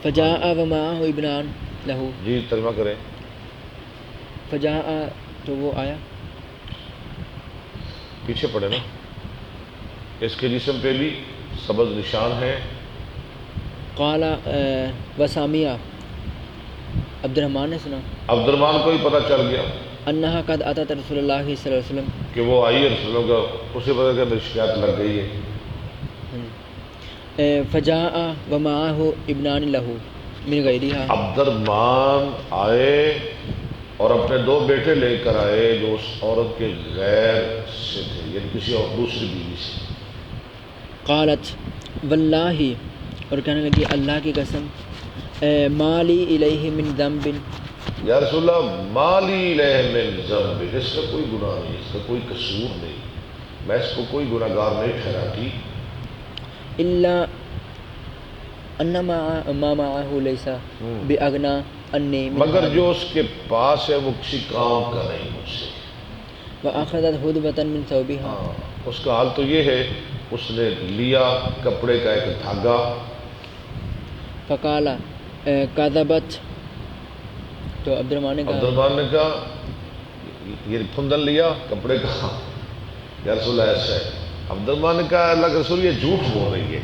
فجاء ومعه ابنان له. جی ترجمہ کریں. فجاء تو وہ آیا، پیچھے پڑے نا. اس کے جسم پہ بھی سبز نشان ہے. قال وسامع عبد الرحمن نے سنا، عبد الرحمن کو ہی پتہ چل گیا انها قد اتت رسول اللہ صلی اللہ علیہ وسلم کہ وہ آئی ہے رسول اللہ کا. اسے پتہ کہ میری شکایت لگ گئی ہے. فجاء ومعه ابنان له من غیرها. عبد الرحمن آئے اور اپنے دو بیٹے لے کر آئے جو اس عورت کے غیر سے تھے، یعنی کسی اور دوسری بیوی سے. قالت واللہ، اور کہنے لگی اللہ کی قسم، مالی الیہ من ذنب، یا رسول اللہ مالی لہ من ذنب، اس کا کوئی گناہ نہیں، اس کا کوئی قصور نہیں، میں اس کو کوئی گناہ گار نہیں ٹھہراتی، الا ان ما معه لیس باغنا انی من مگر مالی. جو اس کے پاس ہے وہ کسی کام کا نہیں مجھ سے. واخذت حدبة من ثوبها، ہاں، اس کا حال تو یہ ہے اس نے لیا کپڑے کا ایک دھاگا، فقال کذبت، تو عبد الرحمن نے عبد کہا الرحمن نے کہا یہ پھندن لیا کپڑے کا، یا رسول اللہ ایسا ہے. عبد الرحمن نے کہا اللہ کے رسول یہ جھوٹ بول رہی ہے،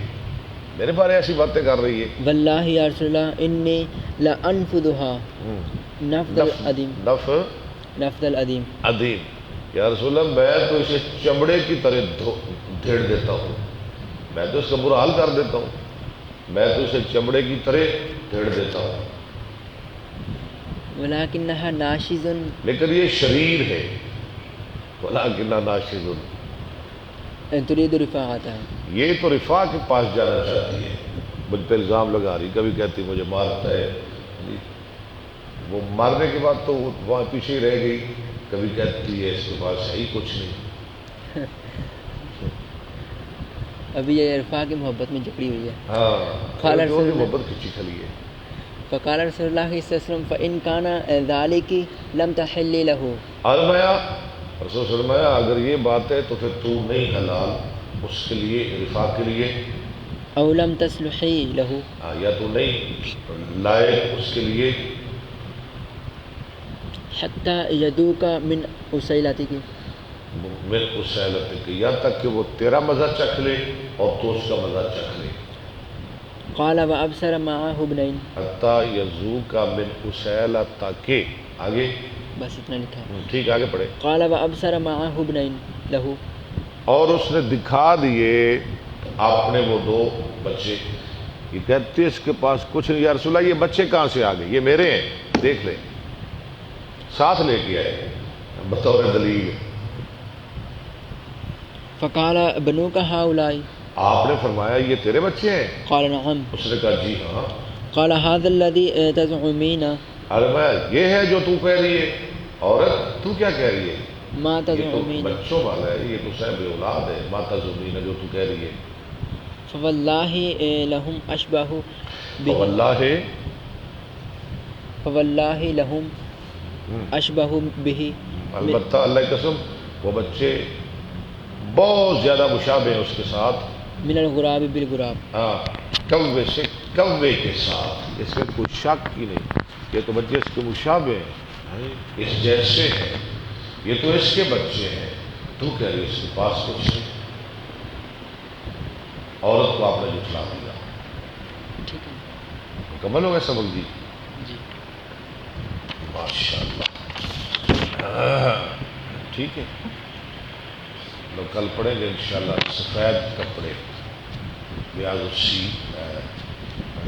میرے بارے ایسی باتیں کر رہی ہے. واللہ یا رسول اللہ انی لانفذها نفذ العدیم، نفذ العدیم. عدیم، یا رسول اللہ میں تو اسے چمڑے کی طرح دھیڑ دیتا ہوں، میں تو اس کا برا حال کر دیتا ہوں، میں تو اسے چمڑے کی طرح دھیڑ دیتا ہوں، ولکنها ناشز، لیکن یہ شریر ہے. ولکنها ناشز، تريد رفاعتها، یہ تو رفاع کے پاس جانا چاہتی ہے، مجھ پہ الزام لگا رہی، کبھی کہتی مجھے مارتا ہے، وہ مارنے کے بعد تو وہاں پیچھے ہی رہ گئی، کبھی کہتی ہے اس کے پاس ہے ہی کچھ نہیں. ابھی یہ عرفا کی محبت میں جکڑی ہوئی ہے. ہاں قال رسول اللہ، محبت کھچی کھلی ہے. فقال رسول اللہ صلی اللہ علیہ وسلم فإن كان ذلك لم تحل له، فرمایا رسول فرمایا اگر یہ بات ہے تو پھر تو نہیں حلال اس کے لیے، رفاع کے لیے، او لم تصلحی له، یا تو نہیں لائق اس کے لیے، حتی یدوک من اسیلتک، من اسیلتک، یہاں تک کہ وہ تیرا مزہ چکھ لے اور تو اس کا مزہ چکھ لے. قال وابصر معه ابنین، حتی یذوق من اسیلتک، آگے بس اتنا لکھا ہے. ٹھیک آگے پڑھے. قال وابصر معه ابنین له، اور اس نے دکھا دیے اپنے وہ دو بچے. یہ کہتے اس کے پاس کچھ نہیں، یا رسول اللہ یہ بچے کہاں سے آ گئے، یہ میرے ہیں، دیکھ لیں، ساتھ لے کے آئے بطور دلیل. فقال بنوک هؤلاء، آپ نے فرمایا یہ تیرے بچے ہیں؟ قال نعم. اس نے کہا جی ہاں. قال هذا الذي تزعمين، فرمایا یہ ہے جو تو کہہ رہی ہے، عورت تو کیا کہہ رہی ہے، ما یہ تو تزعمين، بچوں والا ہے، یہ تو صاحب اولاد ہے، ماتا زمین جو تو کہہ رہی ہے. فواللہ لهم اشبہ به، واللہ فواللہ لهم اشبہ به، البتہ اللہ کی قسم وہ بچے بہت زیادہ مشابہ ہیں اس کے ساتھ، من الغراب بالغراب، ہاں کوے سے کوے کے ساتھ، اس میں کوئی شک ہی نہیں. یہ تو بچے اس کے مشابہ ہیں، اس جیسے ہیں، یہ تو اس کے بچے ہیں، تو کہہ رہی اس کے پاس کچھ نہیں. عورت کو آپ نے جھٹلا دیا. ٹھیک ہے مکمل ہو گئے سبق جی؟ جی. ماشاء اللہ. ٹھیک ہے، لوگ کل پڑھیں گے انشاءاللہ سفید کپڑے، بیاض السی،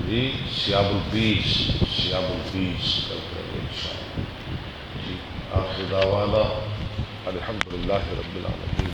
جی سیاب البیس، سیاب البیس کل پڑھیں گے انشاءاللہ. جی آخر دعوانا الحمدللہ رب العالمین.